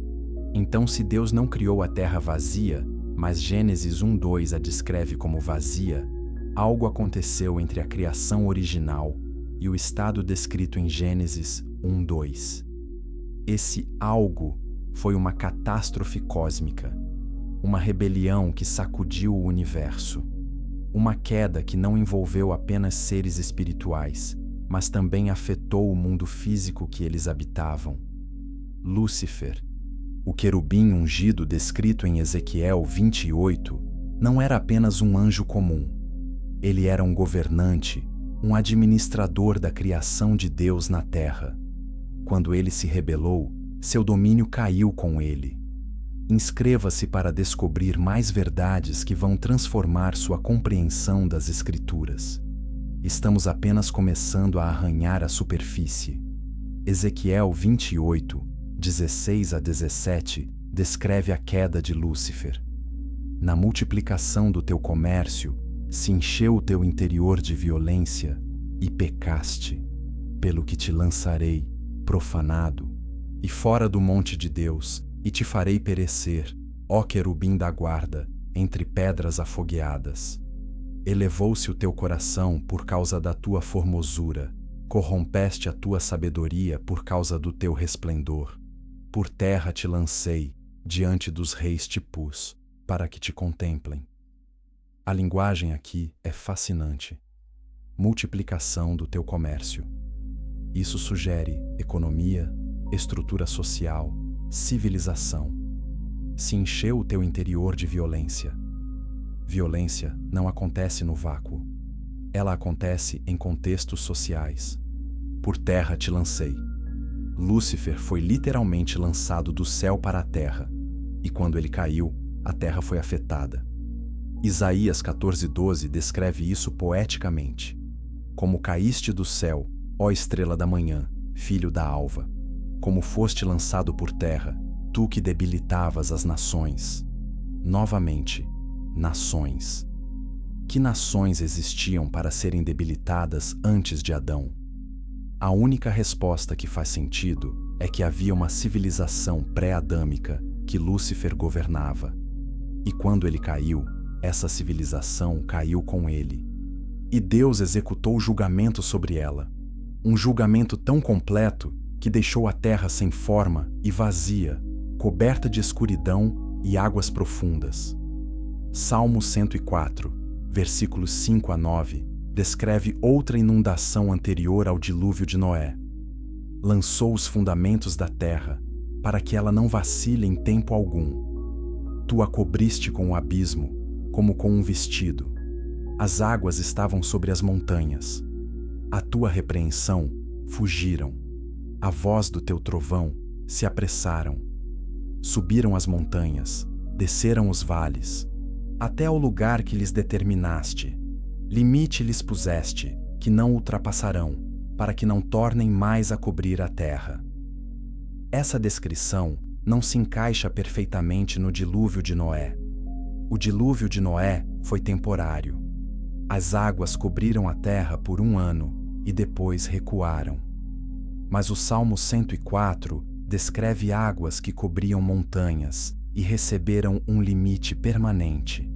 Então, se Deus não criou a terra vazia, mas Gênesis 1:2 a descreve como vazia, algo aconteceu entre a criação original e o estado descrito em Gênesis 1:2. Esse algo foi uma catástrofe cósmica, uma rebelião que sacudiu o universo, uma queda que não envolveu apenas seres espirituais, mas também afetou o mundo físico que eles habitavam. Lúcifer, o querubim ungido descrito em Ezequiel 28, não era apenas um anjo comum. Ele era um governante, um administrador da criação de Deus na terra. Quando ele se rebelou, seu domínio caiu com ele. Inscreva-se para descobrir mais verdades que vão transformar sua compreensão das Escrituras. Estamos apenas começando a arranhar a superfície. Ezequiel 28, 16 a 17, descreve a queda de Lúcifer. Na multiplicação do teu comércio, se encheu o teu interior de violência e pecaste, pelo que te lançarei, profanado, e fora do monte de Deus, e te farei perecer, ó querubim da guarda, entre pedras afogueadas. Elevou-se o teu coração por causa da tua formosura, corrompeste a tua sabedoria por causa do teu resplendor. Por terra te lancei, diante dos reis te pus, para que te contemplem. A linguagem aqui é fascinante. Multiplicação do teu comércio. Isso sugere economia, estrutura social, civilização. Se encheu o teu interior de violência. Violência não acontece no vácuo. Ela acontece em contextos sociais. Por terra te lancei. Lúcifer foi literalmente lançado do céu para a terra, e quando ele caiu, a terra foi afetada. Isaías 14:12 descreve isso poeticamente. Como caíste do céu, ó estrela da manhã, filho da alva. Como foste lançado por terra, tu que debilitavas as nações. Novamente, nações. Que nações existiam para serem debilitadas antes de Adão? A única resposta que faz sentido é que havia uma civilização pré-adâmica que Lúcifer governava. E quando ele caiu, essa civilização caiu com ele. E Deus executou julgamento sobre ela. Um julgamento tão completo que deixou a terra sem forma e vazia, coberta de escuridão e águas profundas. Salmo 104, versículos 5 a 9, descreve outra inundação anterior ao dilúvio de Noé. Lançou os fundamentos da terra, para que ela não vacile em tempo algum. Tu a cobriste com o abismo, como com um vestido. As águas estavam sobre as montanhas. A tua repreensão fugiram. A voz do teu trovão se apressaram. Subiram as montanhas, desceram os vales, até ao lugar que lhes determinaste. Limite lhes puseste, que não ultrapassarão, para que não tornem mais a cobrir a terra. Essa descrição não se encaixa perfeitamente no dilúvio de Noé. O dilúvio de Noé foi temporário. As águas cobriram a terra por 1 ano e depois recuaram. Mas o Salmo 104 descreve águas que cobriam montanhas e receberam um limite permanente.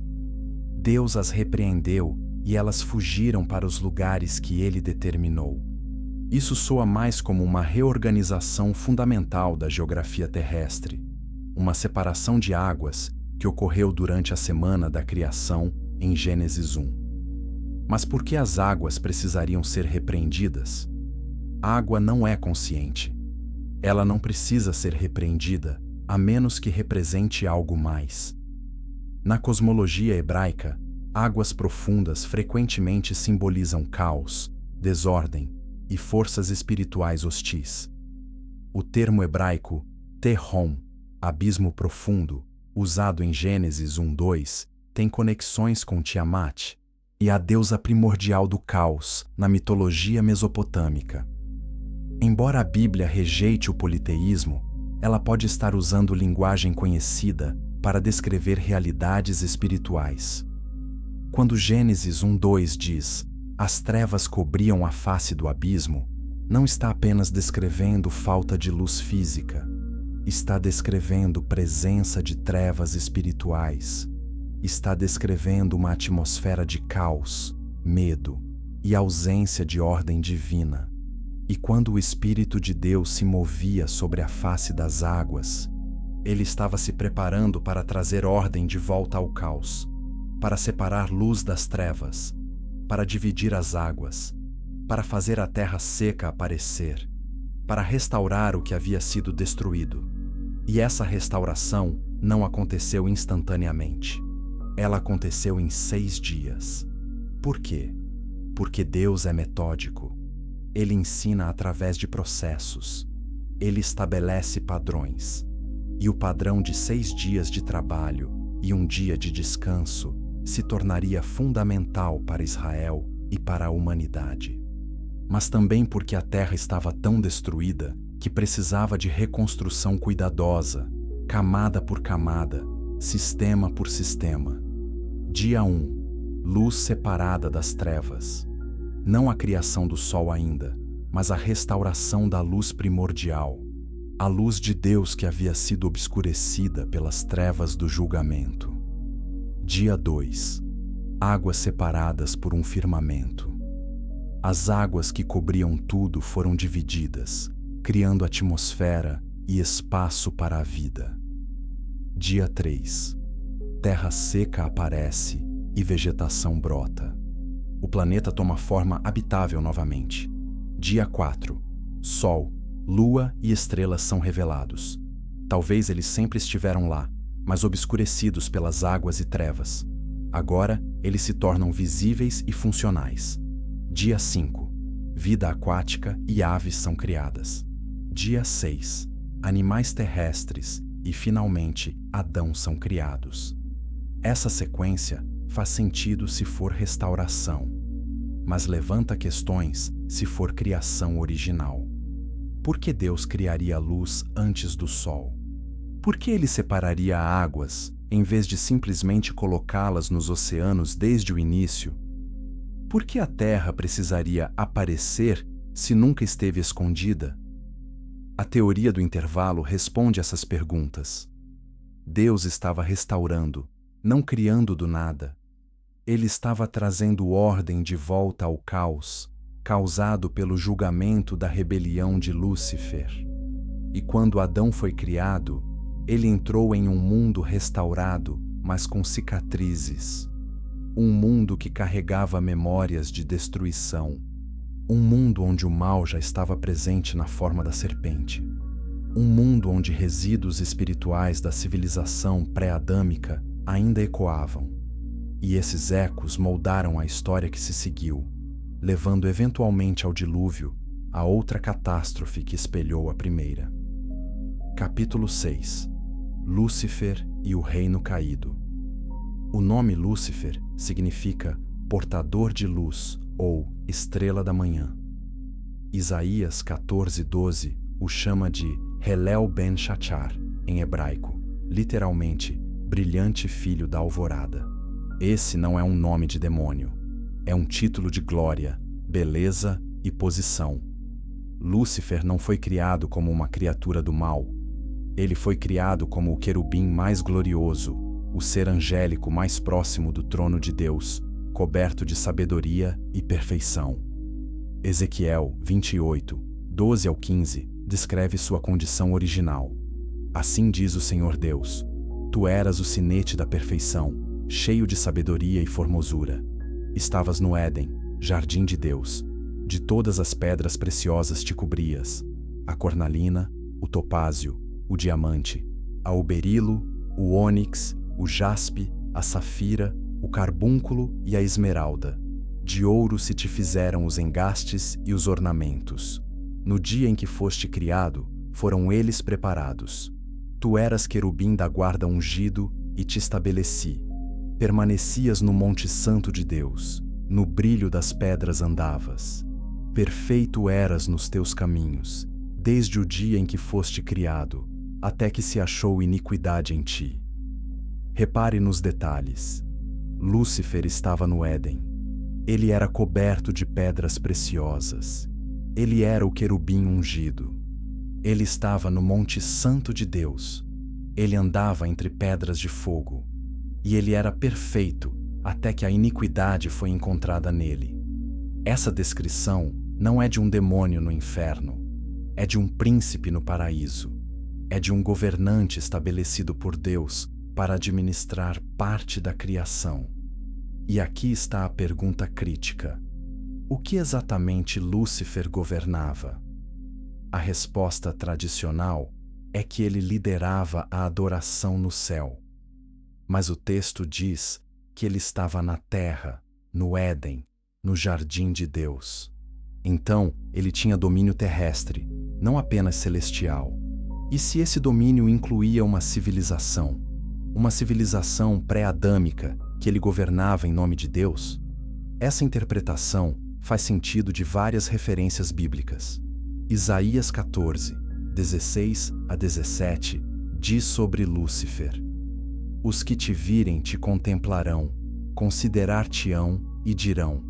Deus as repreendeu e elas fugiram para os lugares que ele determinou. Isso soa mais como uma reorganização fundamental da geografia terrestre, uma separação de águas que ocorreu durante a semana da criação em Gênesis 1. Mas por que as águas precisariam ser repreendidas? A água não é consciente. Ela não precisa ser repreendida, a menos que represente algo mais. Na cosmologia hebraica, águas profundas frequentemente simbolizam caos, desordem, e forças espirituais hostis. O termo hebraico Tehom, abismo profundo, usado em Gênesis 1:2, tem conexões com Tiamat e a deusa primordial do caos na mitologia mesopotâmica. Embora a Bíblia rejeite o politeísmo, ela pode estar usando linguagem conhecida para descrever realidades espirituais. Quando Gênesis 1:2 diz "as trevas cobriam a face do abismo", não está apenas descrevendo falta de luz física, está descrevendo presença de trevas espirituais, está descrevendo uma atmosfera de caos, medo e ausência de ordem divina. E quando o Espírito de Deus se movia sobre a face das águas, ele estava se preparando para trazer ordem de volta ao caos, para separar luz das trevas, para dividir as águas, para fazer a terra seca aparecer, para restaurar o que havia sido destruído. E essa restauração não aconteceu instantaneamente. Ela aconteceu em 6 dias. Por quê? Porque Deus é metódico. Ele ensina através de processos. Ele estabelece padrões. E o padrão de 6 dias de trabalho e 1 dia de descanso se tornaria fundamental para Israel e para a humanidade. Mas também porque a terra estava tão destruída que precisava de reconstrução cuidadosa, camada por camada, sistema por sistema. Dia 1. Luz separada das trevas. Não a criação do sol ainda, mas a restauração da luz primordial, a luz de Deus que havia sido obscurecida pelas trevas do julgamento. Dia 2. Águas separadas por um firmamento. As águas que cobriam tudo foram divididas, criando atmosfera e espaço para a vida. Dia 3. Terra seca aparece e vegetação brota. O planeta toma forma habitável novamente. Dia 4. Sol, lua e estrelas são revelados. Talvez eles sempre estiveram lá, mas obscurecidos pelas águas e trevas. Agora, eles se tornam visíveis e funcionais. Dia 5. Vida aquática e aves são criadas. Dia 6. Animais terrestres e, finalmente, Adão são criados. Essa sequência faz sentido se for restauração, mas levanta questões se for criação original. Por que Deus criaria a luz antes do sol? Por que ele separaria águas em vez de simplesmente colocá-las nos oceanos desde o início? Por que a terra precisaria aparecer se nunca esteve escondida? A teoria do intervalo responde essas perguntas. Deus estava restaurando, não criando do nada. Ele estava trazendo ordem de volta ao caos, causado pelo julgamento da rebelião de Lúcifer. E quando Adão foi criado, ele entrou em um mundo restaurado, mas com cicatrizes. Um mundo que carregava memórias de destruição. Um mundo onde o mal já estava presente na forma da serpente. Um mundo onde resíduos espirituais da civilização pré-adâmica ainda ecoavam. E esses ecos moldaram a história que se seguiu, levando eventualmente ao dilúvio, a outra catástrofe que espelhou a primeira. Capítulo 6. Lúcifer e o Reino Caído. O nome Lúcifer significa portador de luz ou estrela da manhã. Isaías 14:12 o chama de Helel ben Shachar, em hebraico, literalmente, brilhante filho da alvorada. Esse não é um nome de demônio, é um título de glória, beleza e posição. Lúcifer não foi criado como uma criatura do mal. Ele foi criado como o querubim mais glorioso, o ser angélico mais próximo do trono de Deus, coberto de sabedoria e perfeição. Ezequiel 28:12-15 descreve sua condição original. Assim diz o Senhor Deus: Tu eras o sinete da perfeição, cheio de sabedoria e formosura. Estavas no Éden, jardim de Deus. De todas as pedras preciosas te cobrias: a cornalina, o topázio, o diamante, a berilo, o ônix, o jaspe, a safira, o carbúnculo e a esmeralda. De ouro se te fizeram os engastes e os ornamentos. No dia em que foste criado, foram eles preparados. Tu eras querubim da guarda ungido e te estabeleci. Permanecias no monte santo de Deus, no brilho das pedras andavas. Perfeito eras nos teus caminhos, desde o dia em que foste criado, até que se achou iniquidade em ti. Repare nos detalhes. Lúcifer estava no Éden. Ele era coberto de pedras preciosas. Ele era o querubim ungido. Ele estava no monte santo de Deus. Ele andava entre pedras de fogo. E ele era perfeito até que a iniquidade foi encontrada nele. Essa descrição não é de um demônio no inferno. É de um príncipe no paraíso. É de um governante estabelecido por Deus para administrar parte da criação. E aqui está a pergunta crítica. O que exatamente Lúcifer governava? A resposta tradicional é que ele liderava a adoração no céu. Mas o texto diz que ele estava na terra, no Éden, no jardim de Deus. Então, ele tinha domínio terrestre, não apenas celestial. E se esse domínio incluía uma civilização pré-adâmica, que ele governava em nome de Deus? Essa interpretação faz sentido de várias referências bíblicas. Isaías 14, 16 a 17, diz sobre Lúcifer: Os que te virem te contemplarão, considerar-te-ão e dirão: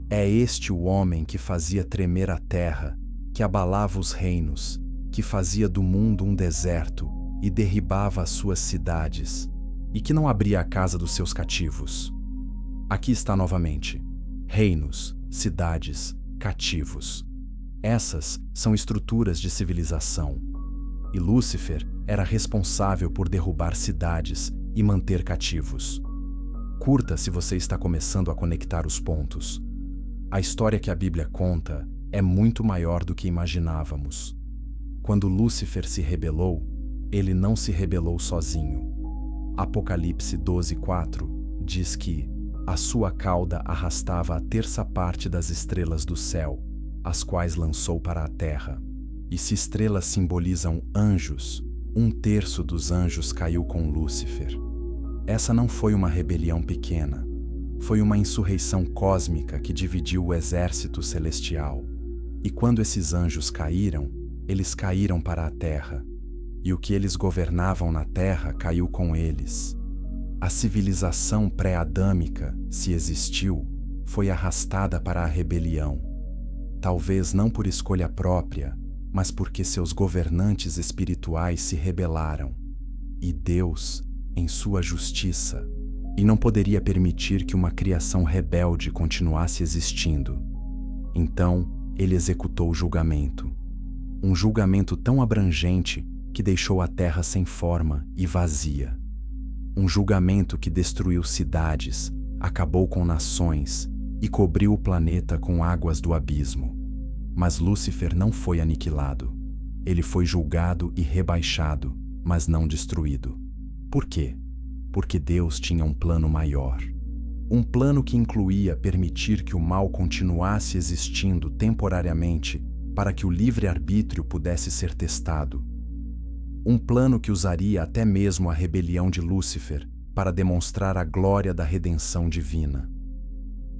É este o homem que fazia tremer a terra, que abalava os reinos, que fazia do mundo um deserto e derribava as suas cidades, e que não abria a casa dos seus cativos. Aqui está novamente: reinos, cidades, cativos. Essas são estruturas de civilização. E Lúcifer era responsável por derrubar cidades e manter cativos. Curta se você está começando a conectar os pontos. A história que a Bíblia conta é muito maior do que imaginávamos. Quando Lúcifer se rebelou, ele não se rebelou sozinho. Apocalipse 12:4 diz que a sua cauda arrastava a terça parte das estrelas do céu, as quais lançou para a terra. E se estrelas simbolizam anjos, 1/3 dos anjos caiu com Lúcifer. Essa não foi uma rebelião pequena. Foi uma insurreição cósmica que dividiu o exército celestial. E quando esses anjos caíram, eles caíram para a terra. E o que eles governavam na terra caiu com eles. A civilização pré-adâmica, se existiu, foi arrastada para a rebelião. Talvez não por escolha própria, mas porque seus governantes espirituais se rebelaram. E Deus, em sua justiça, e não poderia permitir que uma criação rebelde continuasse existindo. Então, ele executou o julgamento. Um julgamento tão abrangente que deixou a terra sem forma e vazia. Um julgamento que destruiu cidades, acabou com nações e cobriu o planeta com águas do abismo. Mas Lúcifer não foi aniquilado. Ele foi julgado e rebaixado, mas não destruído. Por quê? Porque Deus tinha um plano maior. Um plano que incluía permitir que o mal continuasse existindo temporariamente para que o livre-arbítrio pudesse ser testado. Um plano que usaria até mesmo a rebelião de Lúcifer para demonstrar a glória da redenção divina.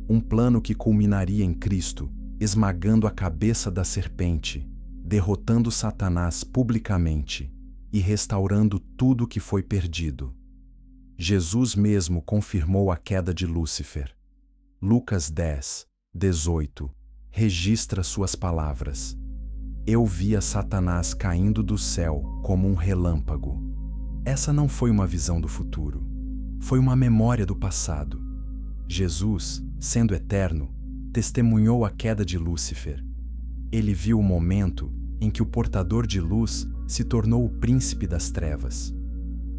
Um plano que culminaria em Cristo, esmagando a cabeça da serpente, derrotando Satanás publicamente e restaurando tudo que foi perdido. Jesus mesmo confirmou a queda de Lúcifer. Lucas 10, 18, registra suas palavras: Eu via Satanás caindo do céu como um relâmpago. Essa não foi uma visão do futuro. Foi uma memória do passado. Jesus, sendo eterno, testemunhou a queda de Lúcifer. Ele viu o momento em que o portador de luz se tornou o príncipe das trevas.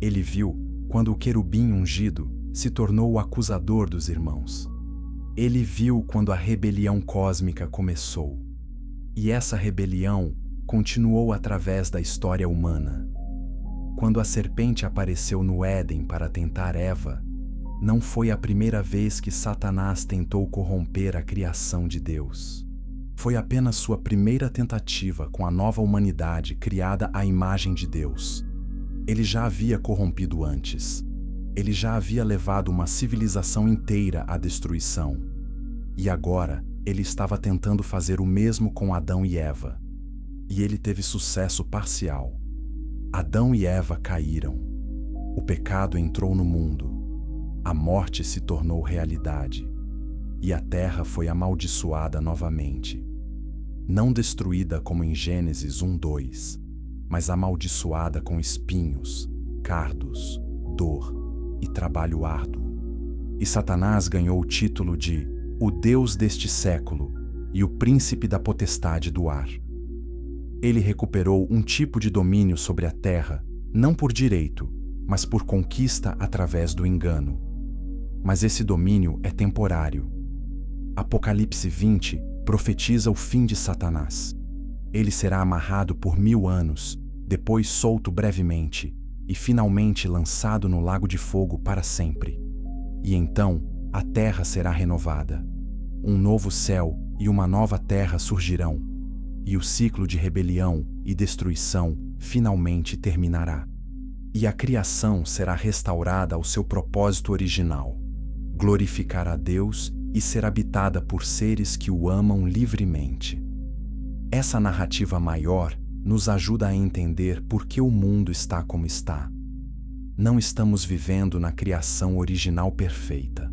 Ele viu quando o querubim ungido se tornou o acusador dos irmãos. Ele viu quando a rebelião cósmica começou. E essa rebelião continuou através da história humana. Quando a serpente apareceu no Éden para tentar Eva, não foi a primeira vez que Satanás tentou corromper a criação de Deus. Foi apenas sua primeira tentativa com a nova humanidade criada à imagem de Deus. Ele já havia corrompido antes. Ele já havia levado uma civilização inteira à destruição. E agora, ele estava tentando fazer o mesmo com Adão e Eva. E ele teve sucesso parcial. Adão e Eva caíram. O pecado entrou no mundo. A morte se tornou realidade. E a terra foi amaldiçoada novamente. Não destruída como em Gênesis 1:2, mas amaldiçoada com espinhos, cardos, dor e trabalho árduo. E Satanás ganhou o título de o Deus deste século e o príncipe da potestade do ar. Ele recuperou um tipo de domínio sobre a terra, não por direito, mas por conquista através do engano. Mas esse domínio é temporário. Apocalipse 20 profetiza o fim de Satanás. Ele será amarrado por 1000 anos, depois solto brevemente e finalmente lançado no lago de fogo para sempre. E então a terra será renovada. Um novo céu e uma nova terra surgirão, e o ciclo de rebelião e destruição finalmente terminará. E a criação será restaurada ao seu propósito original: glorificar a Deus e ser habitada por seres que o amam livremente. Essa narrativa maior nos ajuda a entender por que o mundo está como está. Não estamos vivendo na criação original perfeita.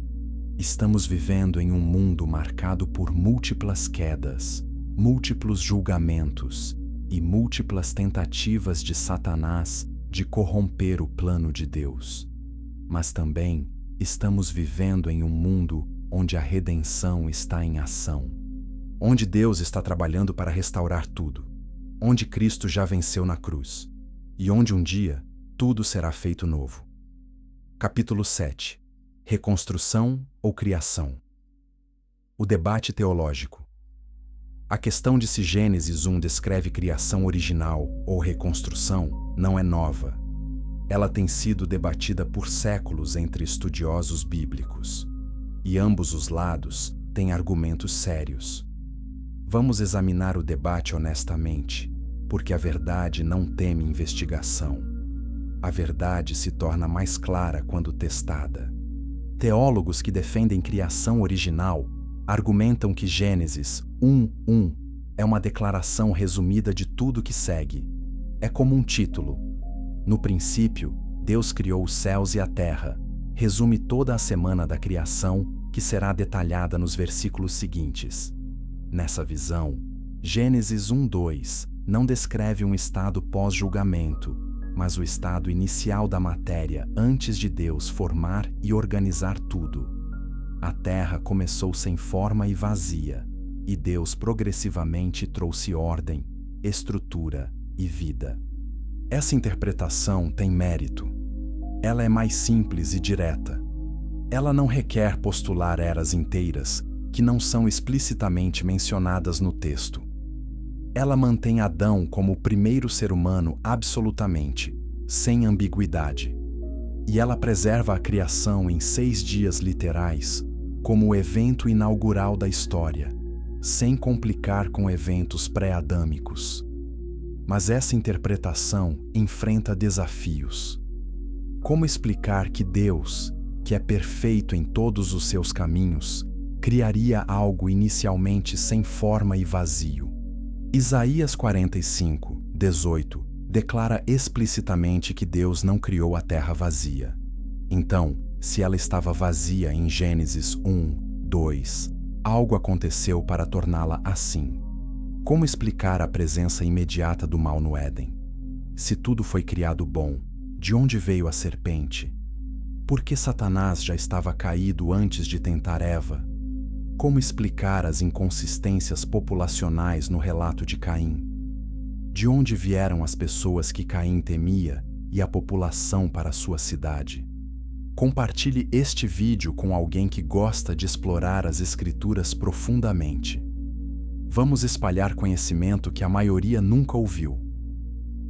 Estamos vivendo em um mundo marcado por múltiplas quedas, múltiplos julgamentos e múltiplas tentativas de Satanás de corromper o plano de Deus. Mas também estamos vivendo em um mundo onde a redenção está em ação, onde Deus está trabalhando para restaurar tudo, onde Cristo já venceu na cruz, e onde um dia tudo será feito novo. Capítulo 7. Reconstrução ou criação? O debate teológico. A questão de se Gênesis 1 descreve criação original ou reconstrução não é nova. Ela tem sido debatida por séculos entre estudiosos bíblicos, e ambos os lados têm argumentos sérios. Vamos examinar o debate honestamente, porque a verdade não teme investigação. A verdade se torna mais clara quando testada. Teólogos que defendem criação original argumentam que Gênesis 1:1 é uma declaração resumida de tudo que segue. É como um título. No princípio, Deus criou os céus e a terra. Resume toda a semana da criação, que será detalhada nos versículos seguintes. Nessa visão, Gênesis 1:2 não descreve um estado pós-julgamento, mas o estado inicial da matéria antes de Deus formar e organizar tudo. A terra começou sem forma e vazia, e Deus progressivamente trouxe ordem, estrutura e vida. Essa interpretação tem mérito. Ela é mais simples e direta. Ela não requer postular eras inteiras que não são explicitamente mencionadas no texto. Ela mantém Adão como o primeiro ser humano absolutamente, sem ambiguidade. E ela preserva a criação em 6 dias literais como o evento inaugural da história, sem complicar com eventos pré-adâmicos. Mas essa interpretação enfrenta desafios. Como explicar que Deus, que é perfeito em todos os seus caminhos, criaria algo inicialmente sem forma e vazio? Isaías 45:18 declara explicitamente que Deus não criou a terra vazia. Então, se ela estava vazia em Gênesis 1:2, algo aconteceu para torná-la assim. Como explicar a presença imediata do mal no Éden? Se tudo foi criado bom, de onde veio a serpente? Por que Satanás já estava caído antes de tentar Eva? Como explicar as inconsistências populacionais no relato de Caim? De onde vieram as pessoas que Caim temia e a população para sua cidade? Compartilhe este vídeo com alguém que gosta de explorar as Escrituras profundamente. Vamos espalhar conhecimento que a maioria nunca ouviu.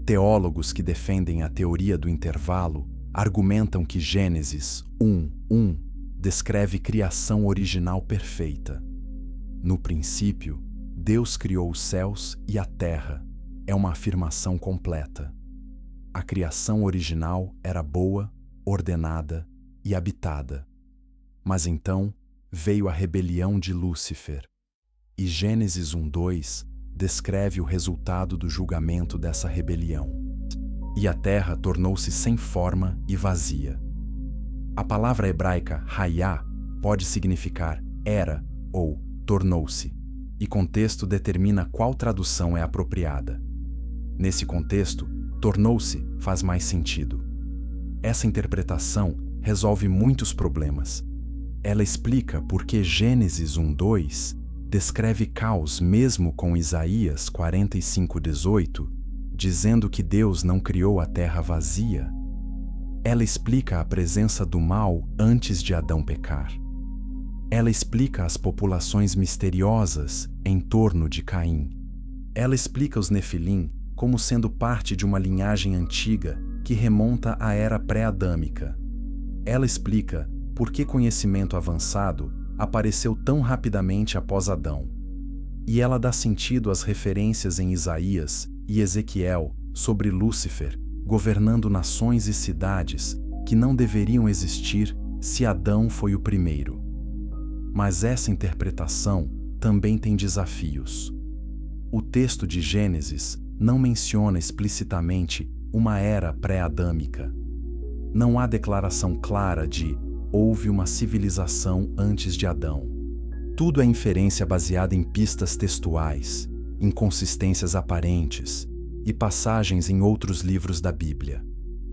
Teólogos que defendem a teoria do intervalo argumentam que Gênesis 1:1 descreve criação original perfeita. No princípio, Deus criou os céus e a terra. É uma afirmação completa. A criação original era boa, ordenada e habitada. Mas então veio a rebelião de Lúcifer. E Gênesis 1:2 descreve o resultado do julgamento dessa rebelião. E a terra tornou-se sem forma e vazia. A palavra hebraica hayá pode significar era ou tornou-se, e contexto determina qual tradução é apropriada. Nesse contexto, tornou-se faz mais sentido. Essa interpretação resolve muitos problemas. Ela explica por que Gênesis 1:2 descreve caos mesmo com Isaías 45:18, dizendo que Deus não criou a terra vazia. Ela explica a presença do mal antes de Adão pecar. Ela explica as populações misteriosas em torno de Caim. Ela explica os Nefilim como sendo parte de uma linhagem antiga que remonta à era pré-adâmica. Ela explica por que conhecimento avançado apareceu tão rapidamente após Adão. E ela dá sentido às referências em Isaías e Ezequiel sobre Lúcifer governando nações e cidades que não deveriam existir se Adão foi o primeiro. Mas essa interpretação também tem desafios. O texto de Gênesis não menciona explicitamente uma era pré-adâmica. Não há declaração clara de houve uma civilização antes de Adão. Tudo é inferência baseada em pistas textuais, inconsistências aparentes e passagens em outros livros da Bíblia.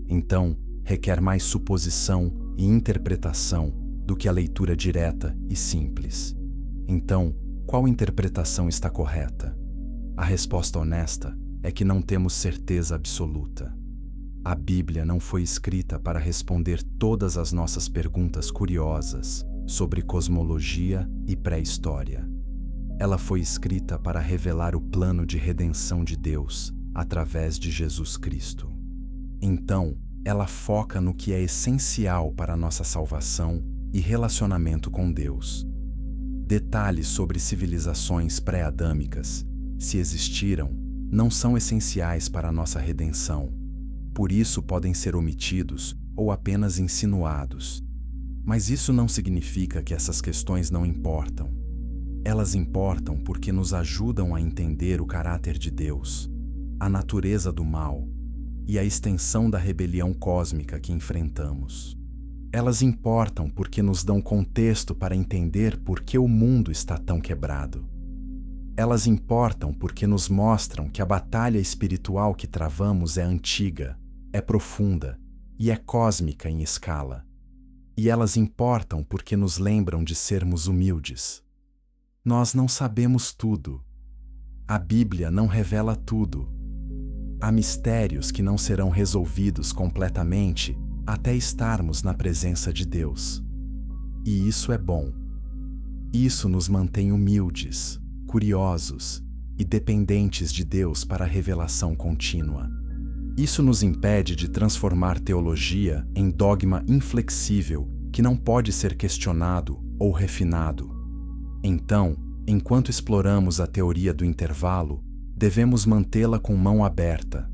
Então, requer mais suposição e interpretação do que a leitura direta e simples. Então, qual interpretação está correta? A resposta honesta é que não temos certeza absoluta. A Bíblia não foi escrita para responder todas as nossas perguntas curiosas sobre cosmologia e pré-história. Ela foi escrita para revelar o plano de redenção de Deus através de Jesus Cristo. Então, ela foca no que é essencial para a nossa salvação e relacionamento com Deus. Detalhes sobre civilizações pré-adâmicas, se existiram, não são essenciais para a nossa redenção. Por isso podem ser omitidos ou apenas insinuados. Mas isso não significa que essas questões não importam. Elas importam porque nos ajudam a entender o caráter de Deus, a natureza do mal e a extensão da rebelião cósmica que enfrentamos. Elas importam porque nos dão contexto para entender por que o mundo está tão quebrado. Elas importam porque nos mostram que a batalha espiritual que travamos é antiga, é profunda e é cósmica em escala. E elas importam porque nos lembram de sermos humildes. Nós não sabemos tudo. A Bíblia não revela tudo. Há mistérios que não serão resolvidos completamente até estarmos na presença de Deus. E isso é bom. Isso nos mantém humildes, curiosos e dependentes de Deus para a revelação contínua. Isso nos impede de transformar teologia em dogma inflexível que não pode ser questionado ou refinado. Então, enquanto exploramos a teoria do intervalo, devemos mantê-la com mão aberta.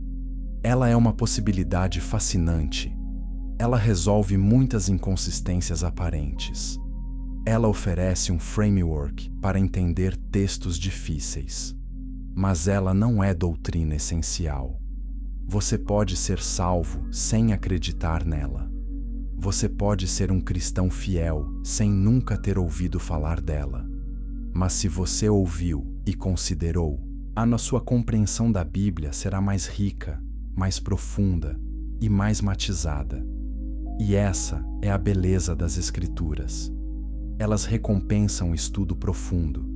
Ela é uma possibilidade fascinante. Ela resolve muitas inconsistências aparentes. Ela oferece um framework para entender textos difíceis. Mas ela não é doutrina essencial. Você pode ser salvo sem acreditar nela. Você pode ser um cristão fiel sem nunca ter ouvido falar dela. Mas se você ouviu e considerou, a sua compreensão da Bíblia será mais rica, mais profunda e mais matizada. E essa é a beleza das Escrituras. Elas recompensam o estudo profundo.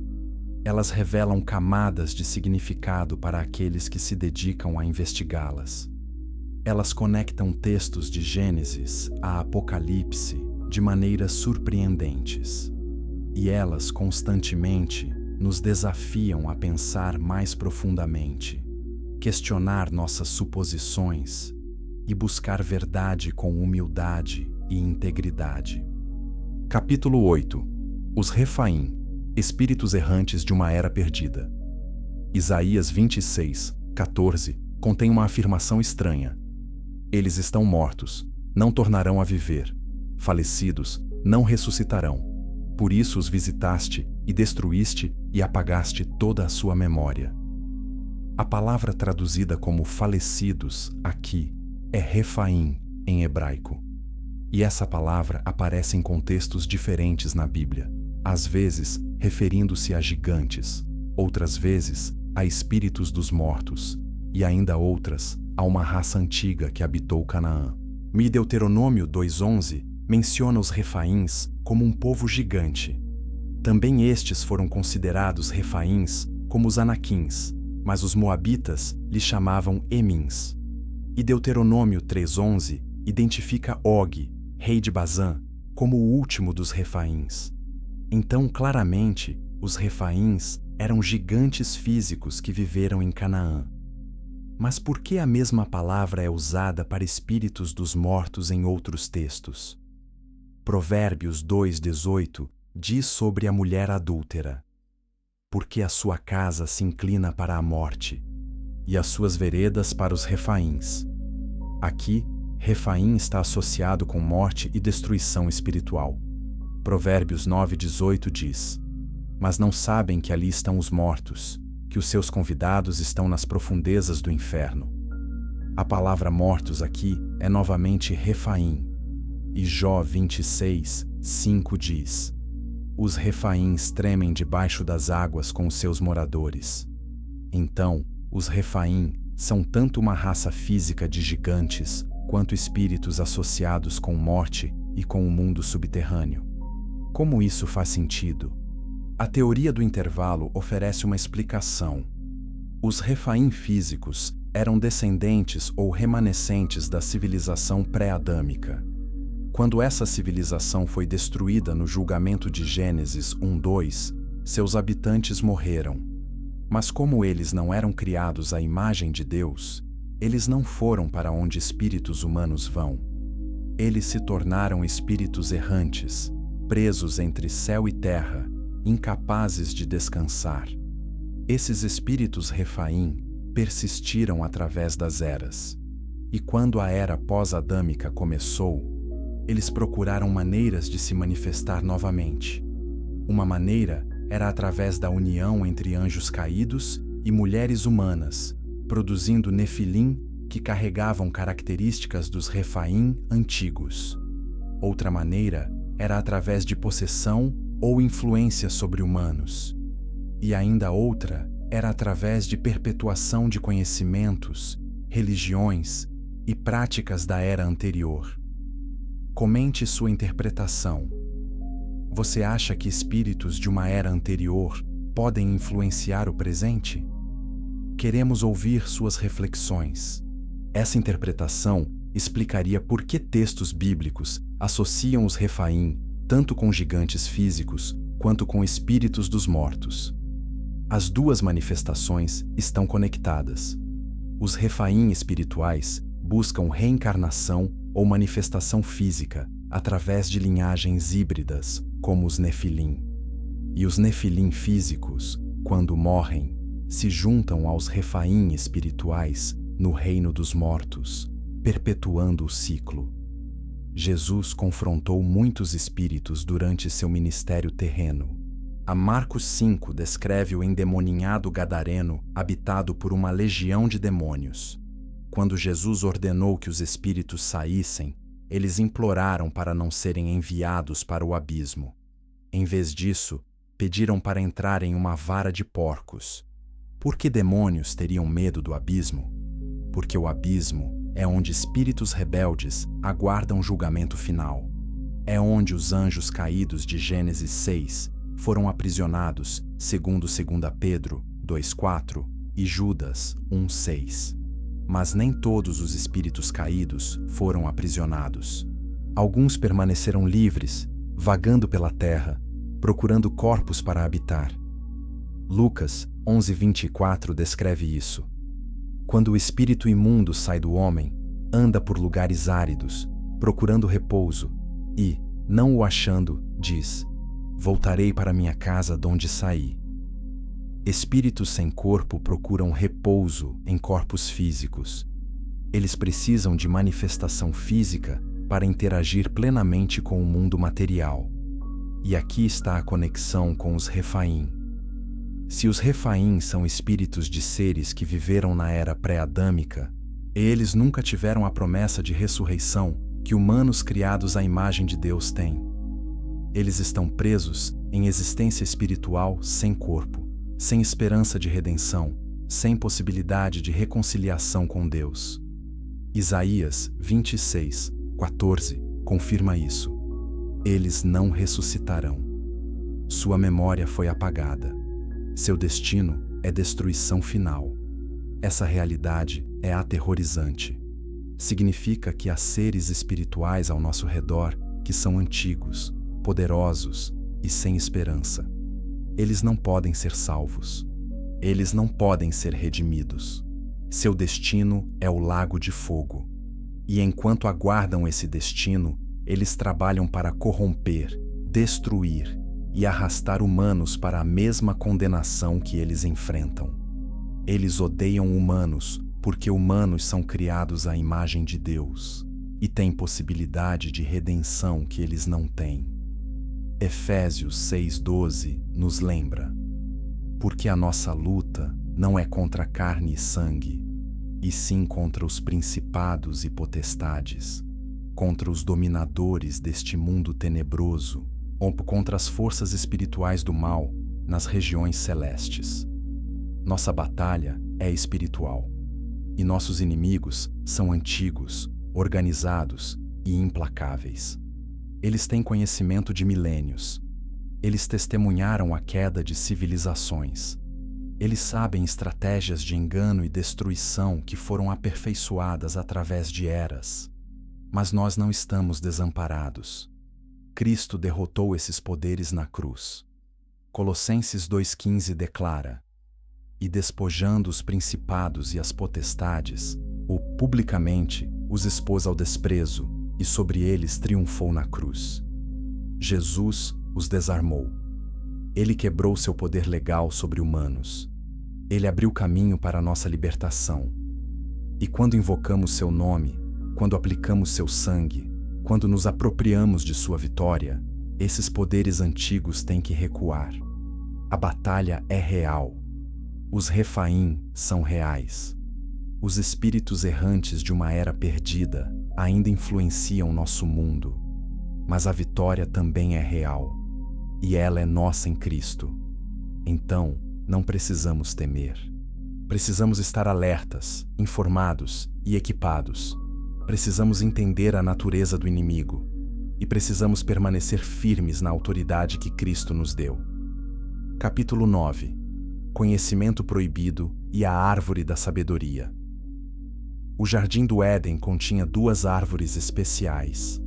Elas revelam camadas de significado para aqueles que se dedicam a investigá-las. Elas conectam textos de Gênesis a Apocalipse de maneiras surpreendentes. E elas constantemente nos desafiam a pensar mais profundamente, questionar nossas suposições e buscar verdade com humildade e integridade. Capítulo 8. Os Refaim, espíritos errantes de uma era perdida. Isaías 26, 14, contém uma afirmação estranha. Eles estão mortos, não tornarão a viver. Falecidos, não ressuscitarão. Por isso os visitaste e destruíste e apagaste toda a sua memória. A palavra traduzida como falecidos aqui é Refaim em hebraico. E essa palavra aparece em contextos diferentes na Bíblia, às vezes referindo-se a gigantes, outras vezes a espíritos dos mortos, e ainda outras a uma raça antiga que habitou Canaã. Deuteronômio 2:11 menciona os Refaíns como um povo gigante. Também estes foram considerados Refaíns como os Anaquins, mas os moabitas lhes chamavam Emins. E Deuteronômio 3:11 identifica Og, rei de Bazã, como o último dos Refaíns. Então, claramente, os Refaíns eram gigantes físicos que viveram em Canaã. Mas por que a mesma palavra é usada para espíritos dos mortos em outros textos? Provérbios 2:18 diz sobre a mulher adúltera: porque a sua casa se inclina para a morte, e as suas veredas para os Refaíns. Aqui, Refaim está associado com morte e destruição espiritual. Provérbios 9:18 diz: mas não sabem que ali estão os mortos, que os seus convidados estão nas profundezas do inferno. A palavra mortos aqui é novamente Refaim. E Jó 26:5 diz: os Refaíns tremem debaixo das águas com os seus moradores. Então, os Refaim são tanto uma raça física de gigantes, quanto espíritos associados com morte e com o mundo subterrâneo. Como isso faz sentido? A teoria do intervalo oferece uma explicação. Os Refaim físicos eram descendentes ou remanescentes da civilização pré-adâmica. Quando essa civilização foi destruída no julgamento de Gênesis 1:2, seus habitantes morreram. Mas como eles não eram criados à imagem de Deus, eles não foram para onde espíritos humanos vão. Eles se tornaram espíritos errantes, presos entre céu e terra, incapazes de descansar. Esses espíritos Refaim persistiram através das eras. E quando a era pós-adâmica começou, eles procuraram maneiras de se manifestar novamente. Uma maneira era através da união entre anjos caídos e mulheres humanas, produzindo Nefilim que carregavam características dos Refaim antigos. Outra maneira era através de possessão ou influência sobre humanos. E ainda outra era através de perpetuação de conhecimentos, religiões e práticas da era anterior. Comente sua interpretação. Você acha que espíritos de uma era anterior podem influenciar o presente? Queremos ouvir suas reflexões. Essa interpretação explicaria por que textos bíblicos associam os Refaim tanto com gigantes físicos quanto com espíritos dos mortos. As duas manifestações estão conectadas. Os Refaim espirituais buscam reencarnação ou manifestação física através de linhagens híbridas, como os Nefilim. E os Nefilim físicos, quando morrem, se juntam aos Refaim espirituais no reino dos mortos, perpetuando o ciclo. Jesus confrontou muitos espíritos durante seu ministério terreno. A Marcos 5 descreve o endemoninhado gadareno habitado por uma legião de demônios. Quando Jesus ordenou que os espíritos saíssem, eles imploraram para não serem enviados para o abismo. Em vez disso, pediram para entrar em uma vara de porcos. Por que demônios teriam medo do abismo? Porque o abismo é onde espíritos rebeldes aguardam julgamento final. É onde os anjos caídos de Gênesis 6 foram aprisionados, segundo 2 Pedro 2:4 e Judas 1:6. Mas nem todos os espíritos caídos foram aprisionados. Alguns permaneceram livres, vagando pela terra, procurando corpos para habitar. Lucas 11:24 descreve isso. Quando o espírito imundo sai do homem, anda por lugares áridos, procurando repouso, e, não o achando, diz: voltarei para minha casa donde saí. Espíritos sem corpo procuram repouso em corpos físicos. Eles precisam de manifestação física para interagir plenamente com o mundo material. E aqui está a conexão com os Refaim. Se os Refaim são espíritos de seres que viveram na era pré-adâmica, eles nunca tiveram a promessa de ressurreição que humanos criados à imagem de Deus têm. Eles estão presos em existência espiritual sem corpo, sem esperança de redenção, sem possibilidade de reconciliação com Deus. Isaías 26:14 confirma isso. Eles não ressuscitarão. Sua memória foi apagada. Seu destino é destruição final. Essa realidade é aterrorizante. Significa que há seres espirituais ao nosso redor que são antigos, poderosos e sem esperança. Eles não podem ser salvos. Eles não podem ser redimidos. Seu destino é o lago de fogo. E enquanto aguardam esse destino, eles trabalham para corromper, destruir e arrastar humanos para a mesma condenação que eles enfrentam. Eles odeiam humanos porque humanos são criados à imagem de Deus e têm possibilidade de redenção que eles não têm. Efésios 6:12 nos lembra: porque a nossa luta não é contra carne e sangue, e sim contra os principados e potestades, contra os dominadores deste mundo tenebroso, ou contra as forças espirituais do mal nas regiões celestes. Nossa batalha é espiritual, e nossos inimigos são antigos, organizados e implacáveis. Eles têm conhecimento de milênios. Eles testemunharam a queda de civilizações. Eles sabem estratégias de engano e destruição que foram aperfeiçoadas através de eras. Mas nós não estamos desamparados. Cristo derrotou esses poderes na cruz. Colossenses 2,15 declara: e despojando os principados e as potestades, publicamente os expôs ao desprezo, e sobre eles triunfou na cruz. Jesus os desarmou. Ele quebrou seu poder legal sobre humanos. Ele abriu caminho para a nossa libertação. E quando invocamos seu nome, quando aplicamos seu sangue, quando nos apropriamos de sua vitória, esses poderes antigos têm que recuar. A batalha é real. Os Refaim são reais. Os espíritos errantes de uma era perdida ainda influenciam nosso mundo. Mas a vitória também é real. E ela é nossa em Cristo. Então, não precisamos temer. Precisamos estar alertas, informados e equipados. Precisamos entender a natureza do inimigo. E precisamos permanecer firmes na autoridade que Cristo nos deu. Capítulo 9. Conhecimento proibido e a árvore da sabedoria. O jardim do Éden continha duas árvores especiais: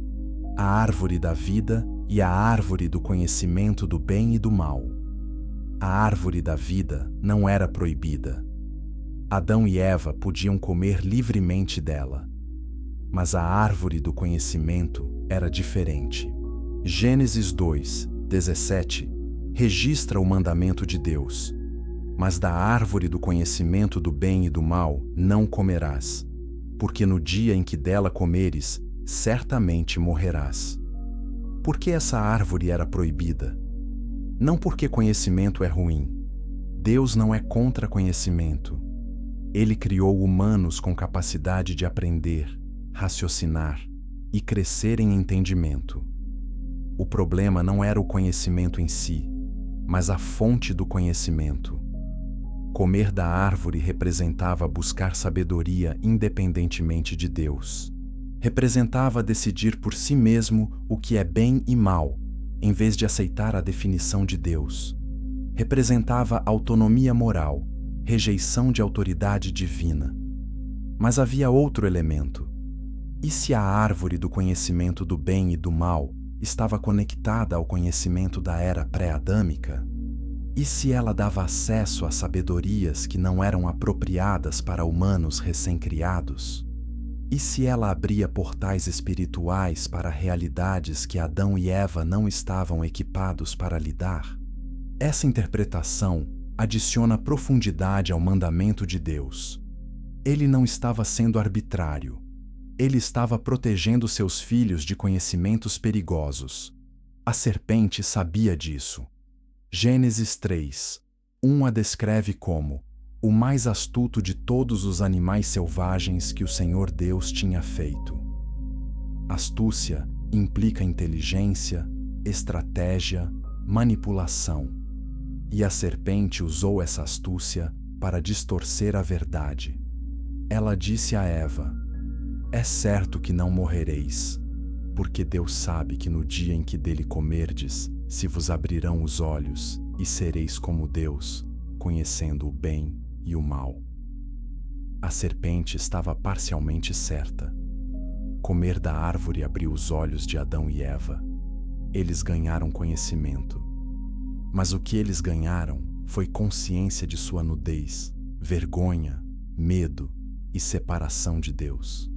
a árvore da vida e a árvore do conhecimento do bem e do mal. A árvore da vida não era proibida. Adão e Eva podiam comer livremente dela. Mas a árvore do conhecimento era diferente. Gênesis 2:17 registra o mandamento de Deus: mas da árvore do conhecimento do bem e do mal não comerás, porque no dia em que dela comeres, certamente morrerás. Por que essa árvore era proibida? Não porque conhecimento é ruim. Deus não é contra conhecimento. Ele criou humanos com capacidade de aprender, raciocinar e crescer em entendimento. O problema não era o conhecimento em si, mas a fonte do conhecimento. Comer da árvore representava buscar sabedoria independentemente de Deus. Representava decidir por si mesmo o que é bem e mal, em vez de aceitar a definição de Deus. Representava autonomia moral, rejeição de autoridade divina. Mas havia outro elemento. E se a árvore do conhecimento do bem e do mal estava conectada ao conhecimento da era pré-adâmica? E se ela dava acesso a sabedorias que não eram apropriadas para humanos recém-criados? E se ela abria portais espirituais para realidades que Adão e Eva não estavam equipados para lidar? Essa interpretação adiciona profundidade ao mandamento de Deus. Ele não estava sendo arbitrário. Ele estava protegendo seus filhos de conhecimentos perigosos. A serpente sabia disso. Gênesis 3:1 a descreve como o mais astuto de todos os animais selvagens que o Senhor Deus tinha feito. Astúcia implica inteligência, estratégia, manipulação. E a serpente usou essa astúcia para distorcer a verdade. Ela disse a Eva: "É certo que não morrereis, porque Deus sabe que no dia em que dele comerdes, se vos abrirão os olhos e sereis como Deus, conhecendo o bem e o mal." A serpente estava parcialmente certa. Comer da árvore abriu os olhos de Adão e Eva. Eles ganharam conhecimento. Mas o que eles ganharam foi consciência de sua nudez, vergonha, medo e separação de Deus.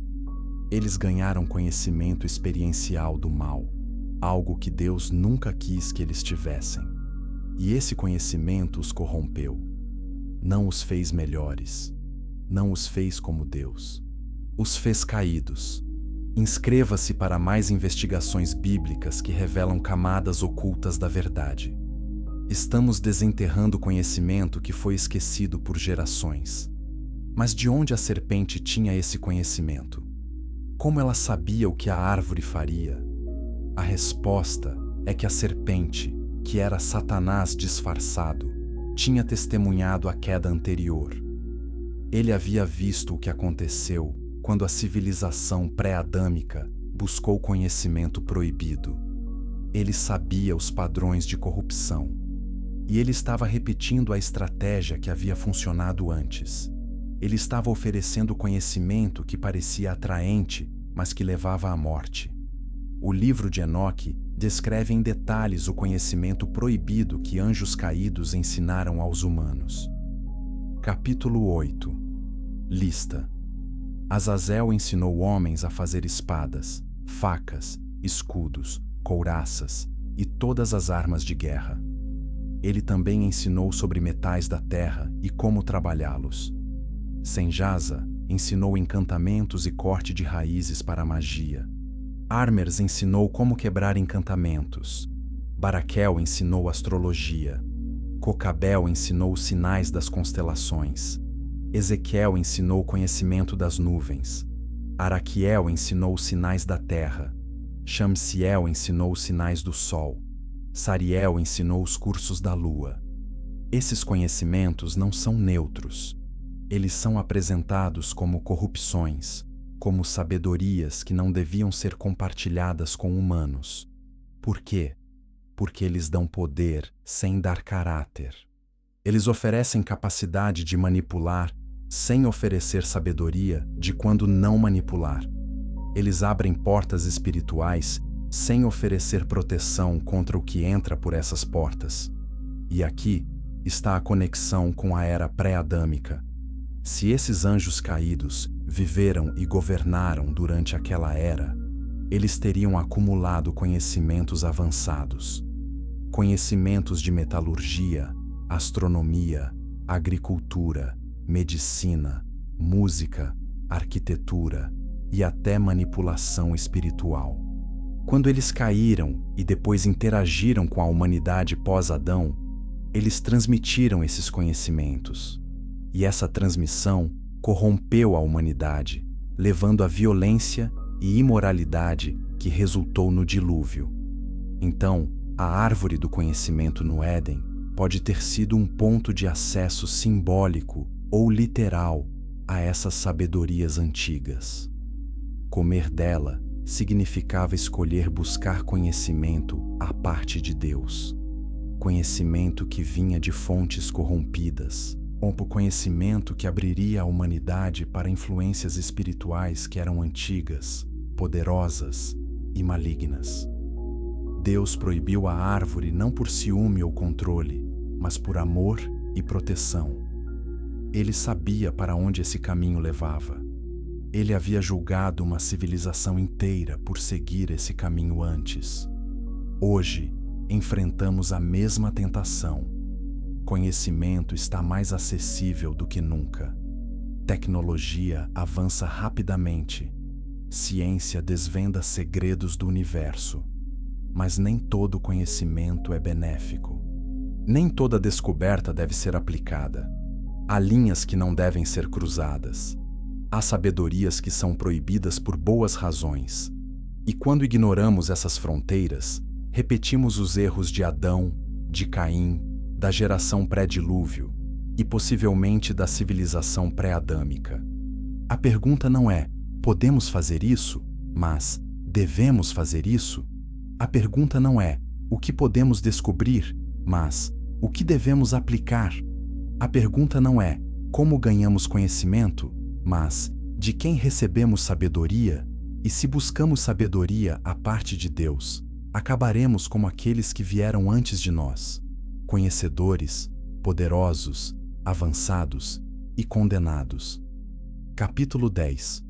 Eles ganharam conhecimento experiencial do mal, algo que Deus nunca quis que eles tivessem. E esse conhecimento os corrompeu. Não os fez melhores. Não os fez como Deus. Os fez caídos. Inscreva-se para mais investigações bíblicas que revelam camadas ocultas da verdade. Estamos desenterrando conhecimento que foi esquecido por gerações. Mas de onde a serpente tinha esse conhecimento? Como ela sabia o que a árvore faria? A resposta é que a serpente, que era Satanás disfarçado, tinha testemunhado a queda anterior. Ele havia visto o que aconteceu quando a civilização pré-adâmica buscou conhecimento proibido. Ele sabia os padrões de corrupção. E ele estava repetindo a estratégia que havia funcionado antes. Ele estava oferecendo conhecimento que parecia atraente, mas que levava à morte. O livro de Enoque descreve em detalhes o conhecimento proibido que anjos caídos ensinaram aos humanos. Capítulo 8. Lista. Azazel ensinou homens a fazer espadas, facas, escudos, couraças e todas as armas de guerra. Ele também ensinou sobre metais da terra e como trabalhá-los. Senjasa ensinou encantamentos e corte de raízes para a magia. Armers ensinou como quebrar encantamentos. Baraquel ensinou astrologia. Cocabel ensinou os sinais das constelações. Ezequiel ensinou o conhecimento das nuvens. Araquiel ensinou os sinais da terra. Shamsiel ensinou os sinais do sol. Sariel ensinou os cursos da lua. Esses conhecimentos não são neutros. Eles são apresentados como corrupções, como sabedorias que não deviam ser compartilhadas com humanos. Por quê? Porque eles dão poder sem dar caráter. Eles oferecem capacidade de manipular sem oferecer sabedoria de quando não manipular. Eles abrem portas espirituais sem oferecer proteção contra o que entra por essas portas. E aqui está a conexão com a era pré-adâmica. Se esses anjos caídos viveram e governaram durante aquela era, eles teriam acumulado conhecimentos avançados. Conhecimentos de metalurgia, astronomia, agricultura, medicina, música, arquitetura e até manipulação espiritual. Quando eles caíram e depois interagiram com a humanidade pós-Adão, eles transmitiram esses conhecimentos. E essa transmissão corrompeu a humanidade, levando à violência e imoralidade que resultou no dilúvio. Então, a árvore do conhecimento no Éden pode ter sido um ponto de acesso simbólico ou literal a essas sabedorias antigas. Comer dela significava escolher buscar conhecimento à parte de Deus. Conhecimento que vinha de fontes corrompidas, ou conhecimento que abriria a humanidade para influências espirituais que eram antigas, poderosas e malignas. Deus proibiu a árvore não por ciúme ou controle, mas por amor e proteção. Ele sabia para onde esse caminho levava. Ele havia julgado uma civilização inteira por seguir esse caminho antes. Hoje, enfrentamos a mesma tentação. Conhecimento está mais acessível do que nunca. Tecnologia avança rapidamente. Ciência desvenda segredos do universo. Mas nem todo conhecimento é benéfico. Nem toda descoberta deve ser aplicada. Há linhas que não devem ser cruzadas. Há sabedorias que são proibidas por boas razões. E quando ignoramos essas fronteiras, repetimos os erros de Adão, de Caim, da geração pré-dilúvio e possivelmente da civilização pré-adâmica. A pergunta não é: podemos fazer isso? Mas devemos fazer isso? A pergunta não é: o que podemos descobrir? Mas o que devemos aplicar? A pergunta não é: como ganhamos conhecimento? Mas de quem recebemos sabedoria? E se buscamos sabedoria à parte de Deus, acabaremos como aqueles que vieram antes de nós, conhecedores, poderosos, avançados e condenados. Capítulo 10.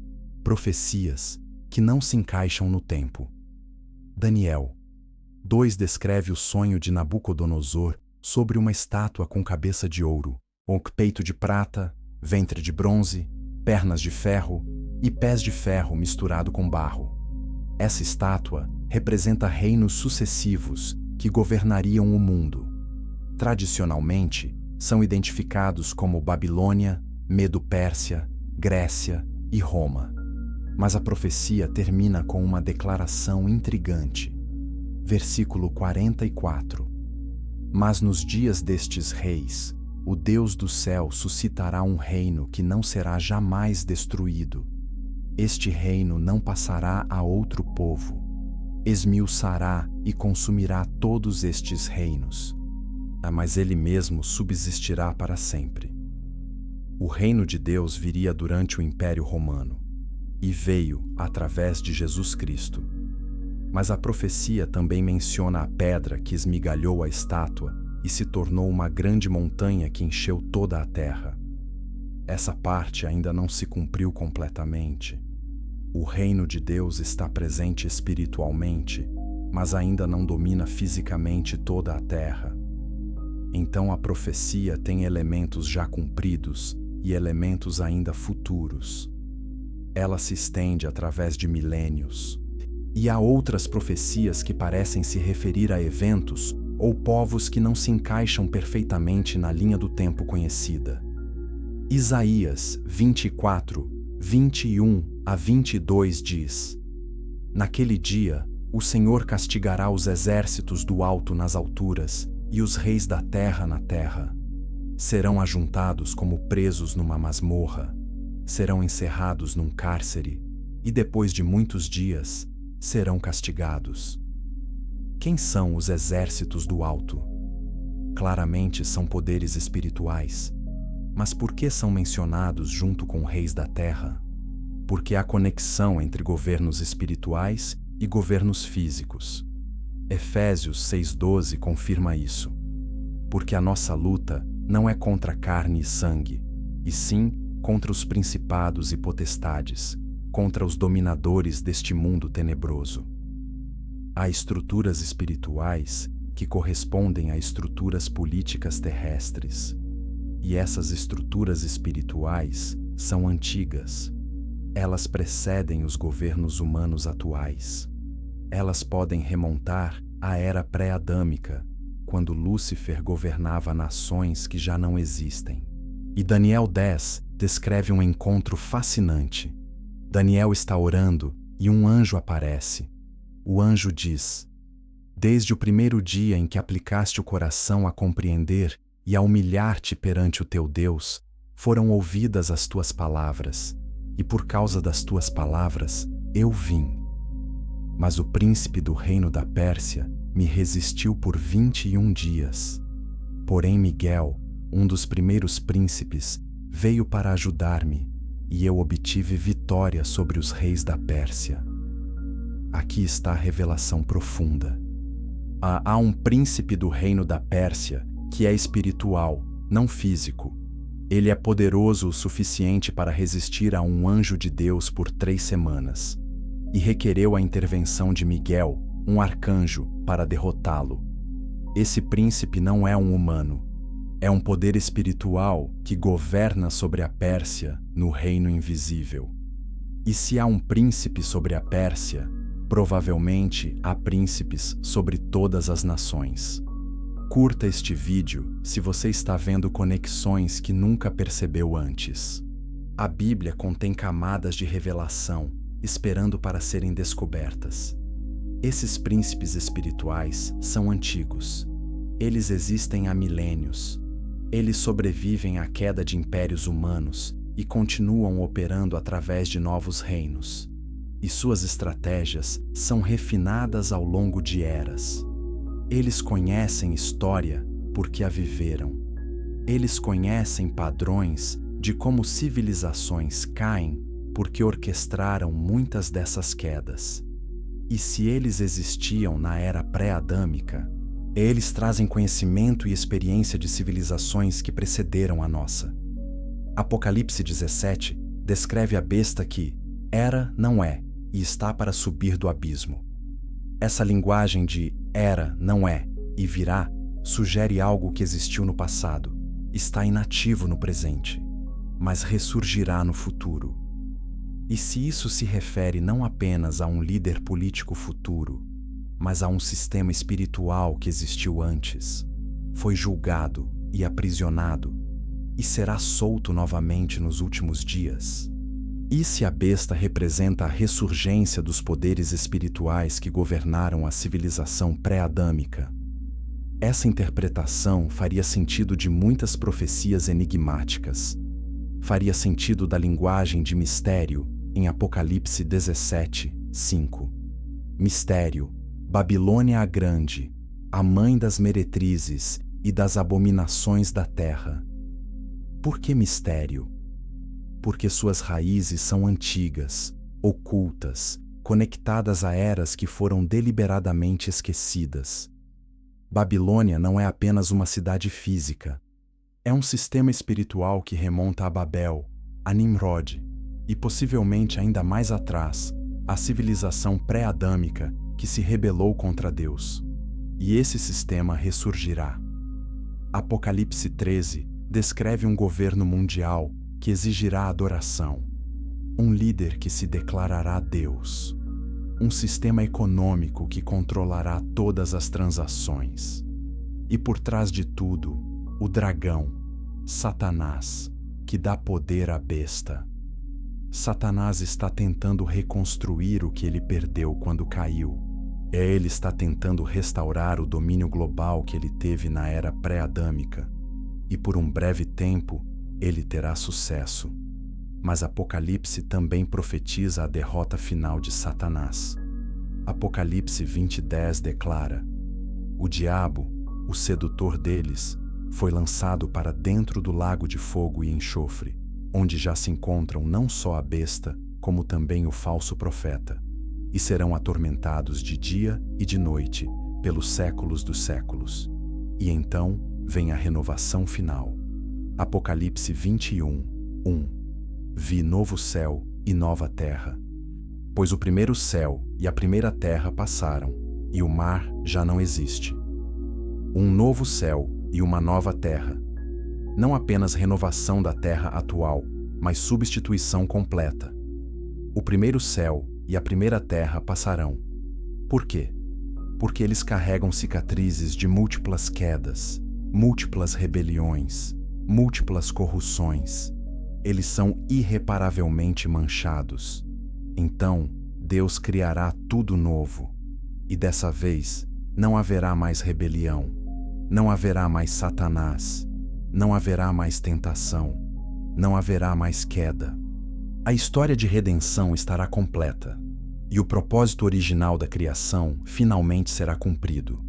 Profecias que não se encaixam no tempo. Daniel 2 descreve o sonho de Nabucodonosor sobre uma estátua com cabeça de ouro, peito de prata, ventre de bronze, pernas de ferro e pés de ferro misturado com barro. Essa estátua representa reinos sucessivos que governariam o mundo. Tradicionalmente, são identificados como Babilônia, Medo-Pérsia, Grécia e Roma. Mas a profecia termina com uma declaração intrigante. Versículo 44. Mas nos dias destes reis, o Deus do céu suscitará um reino que não será jamais destruído. Este reino não passará a outro povo. Esmiuçará e consumirá todos estes reinos. Mas ele mesmo subsistirá para sempre. O reino de Deus viria durante o Império Romano e veio através de Jesus Cristo. Mas a profecia também menciona a pedra que esmigalhou a estátua e se tornou uma grande montanha que encheu toda a terra. Essa parte ainda não se cumpriu completamente. O reino de Deus está presente espiritualmente, mas ainda não domina fisicamente toda a terra. Então a profecia tem elementos já cumpridos e elementos ainda futuros. Ela se estende através de milênios. E há outras profecias que parecem se referir a eventos ou povos que não se encaixam perfeitamente na linha do tempo conhecida. Isaías 24, 21 a 22 diz: Naquele dia, o Senhor castigará os exércitos do alto nas alturas e os reis da terra na terra. Serão ajuntados como presos numa masmorra, serão encerrados num cárcere e depois de muitos dias serão castigados. Quem são os exércitos do alto? Claramente são poderes espirituais. Mas por que são mencionados junto com reis da terra? Porque há conexão entre governos espirituais e governos físicos. Efésios 6,12 confirma isso. Porque a nossa luta não é contra carne e sangue, e sim contra os principados e potestades, contra os dominadores deste mundo tenebroso. Há estruturas espirituais que correspondem a estruturas políticas terrestres. E essas estruturas espirituais são antigas. Elas precedem os governos humanos atuais. Elas podem remontar à era pré-adâmica, quando Lúcifer governava nações que já não existem. E Daniel 10 descreve um encontro fascinante. Daniel está orando e um anjo aparece. O anjo diz: Desde o primeiro dia em que aplicaste o coração a compreender e a humilhar-te perante o teu Deus, foram ouvidas as tuas palavras, e por causa das tuas palavras eu vim. Mas o príncipe do reino da Pérsia me resistiu por 21 dias. Porém Miguel, um dos primeiros príncipes, veio para ajudar-me, e eu obtive vitória sobre os reis da Pérsia. Aqui está a revelação profunda. Há um príncipe do reino da Pérsia que é espiritual, não físico. Ele é poderoso o suficiente para resistir a um anjo de Deus por 3 semanas, e requereu a intervenção de Miguel, um arcanjo, para derrotá-lo. Esse príncipe não é um humano, é um poder espiritual que governa sobre a Pérsia no reino invisível. E se há um príncipe sobre a Pérsia, provavelmente há príncipes sobre todas as nações. Curta este vídeo se você está vendo conexões que nunca percebeu antes. A Bíblia contém camadas de revelação, esperando para serem descobertas. Esses príncipes espirituais são antigos. Eles existem há milênios. Eles sobrevivem à queda de impérios humanos e continuam operando através de novos reinos. E suas estratégias são refinadas ao longo de eras. Eles conhecem história porque a viveram. Eles conhecem padrões de como civilizações caem porque orquestraram muitas dessas quedas. E se eles existiam na era pré-adâmica, eles trazem conhecimento e experiência de civilizações que precederam a nossa. Apocalipse 17 descreve a besta que era, não é, e está para subir do abismo. Essa linguagem de era, não é e virá sugere algo que existiu no passado, está inativo no presente, mas ressurgirá no futuro. E se isso se refere não apenas a um líder político futuro, mas a um sistema espiritual que existiu antes, foi julgado e aprisionado, e será solto novamente nos últimos dias? E se a besta representa a ressurgência dos poderes espirituais que governaram a civilização pré-adâmica? Essa interpretação faria sentido de muitas profecias enigmáticas. Faria sentido da linguagem de mistério em Apocalipse 17, 5. Mistério, Babilônia a Grande, a mãe das meretrizes e das abominações da terra. Por que mistério? Porque suas raízes são antigas, ocultas, conectadas a eras que foram deliberadamente esquecidas. Babilônia não é apenas uma cidade física. É um sistema espiritual que remonta a Babel, a Nimrod, e possivelmente ainda mais atrás, a civilização pré-adâmica que se rebelou contra Deus. E esse sistema ressurgirá. Apocalipse 13 descreve um governo mundial que exigirá adoração, um líder que se declarará Deus, um sistema econômico que controlará todas as transações. E por trás de tudo, o dragão, Satanás, que dá poder à besta. Satanás está tentando reconstruir o que ele perdeu quando caiu. Ele está tentando restaurar o domínio global que ele teve na era pré-adâmica. E por um breve tempo, ele terá sucesso. Mas Apocalipse também profetiza a derrota final de Satanás. Apocalipse 20:10 declara: o diabo, o sedutor deles, foi lançado para dentro do lago de fogo e enxofre, onde já se encontram não só a besta, como também o falso profeta, e serão atormentados de dia e de noite, pelos séculos dos séculos. E então vem a renovação final. Apocalipse 21, 1. Vi novo céu e nova terra. Pois o primeiro céu e a primeira terra passaram, e o mar já não existe. Um novo céu e uma nova terra. Não apenas renovação da terra atual, mas substituição completa. O primeiro céu e a primeira terra passarão. Por quê? Porque eles carregam cicatrizes de múltiplas quedas, múltiplas rebeliões, múltiplas corrupções. Eles são irreparavelmente manchados. Então, Deus criará tudo novo. E dessa vez, não haverá mais rebelião, não haverá mais Satanás, não haverá mais tentação, não haverá mais queda. A história de redenção estará completa, e o propósito original da criação finalmente será cumprido.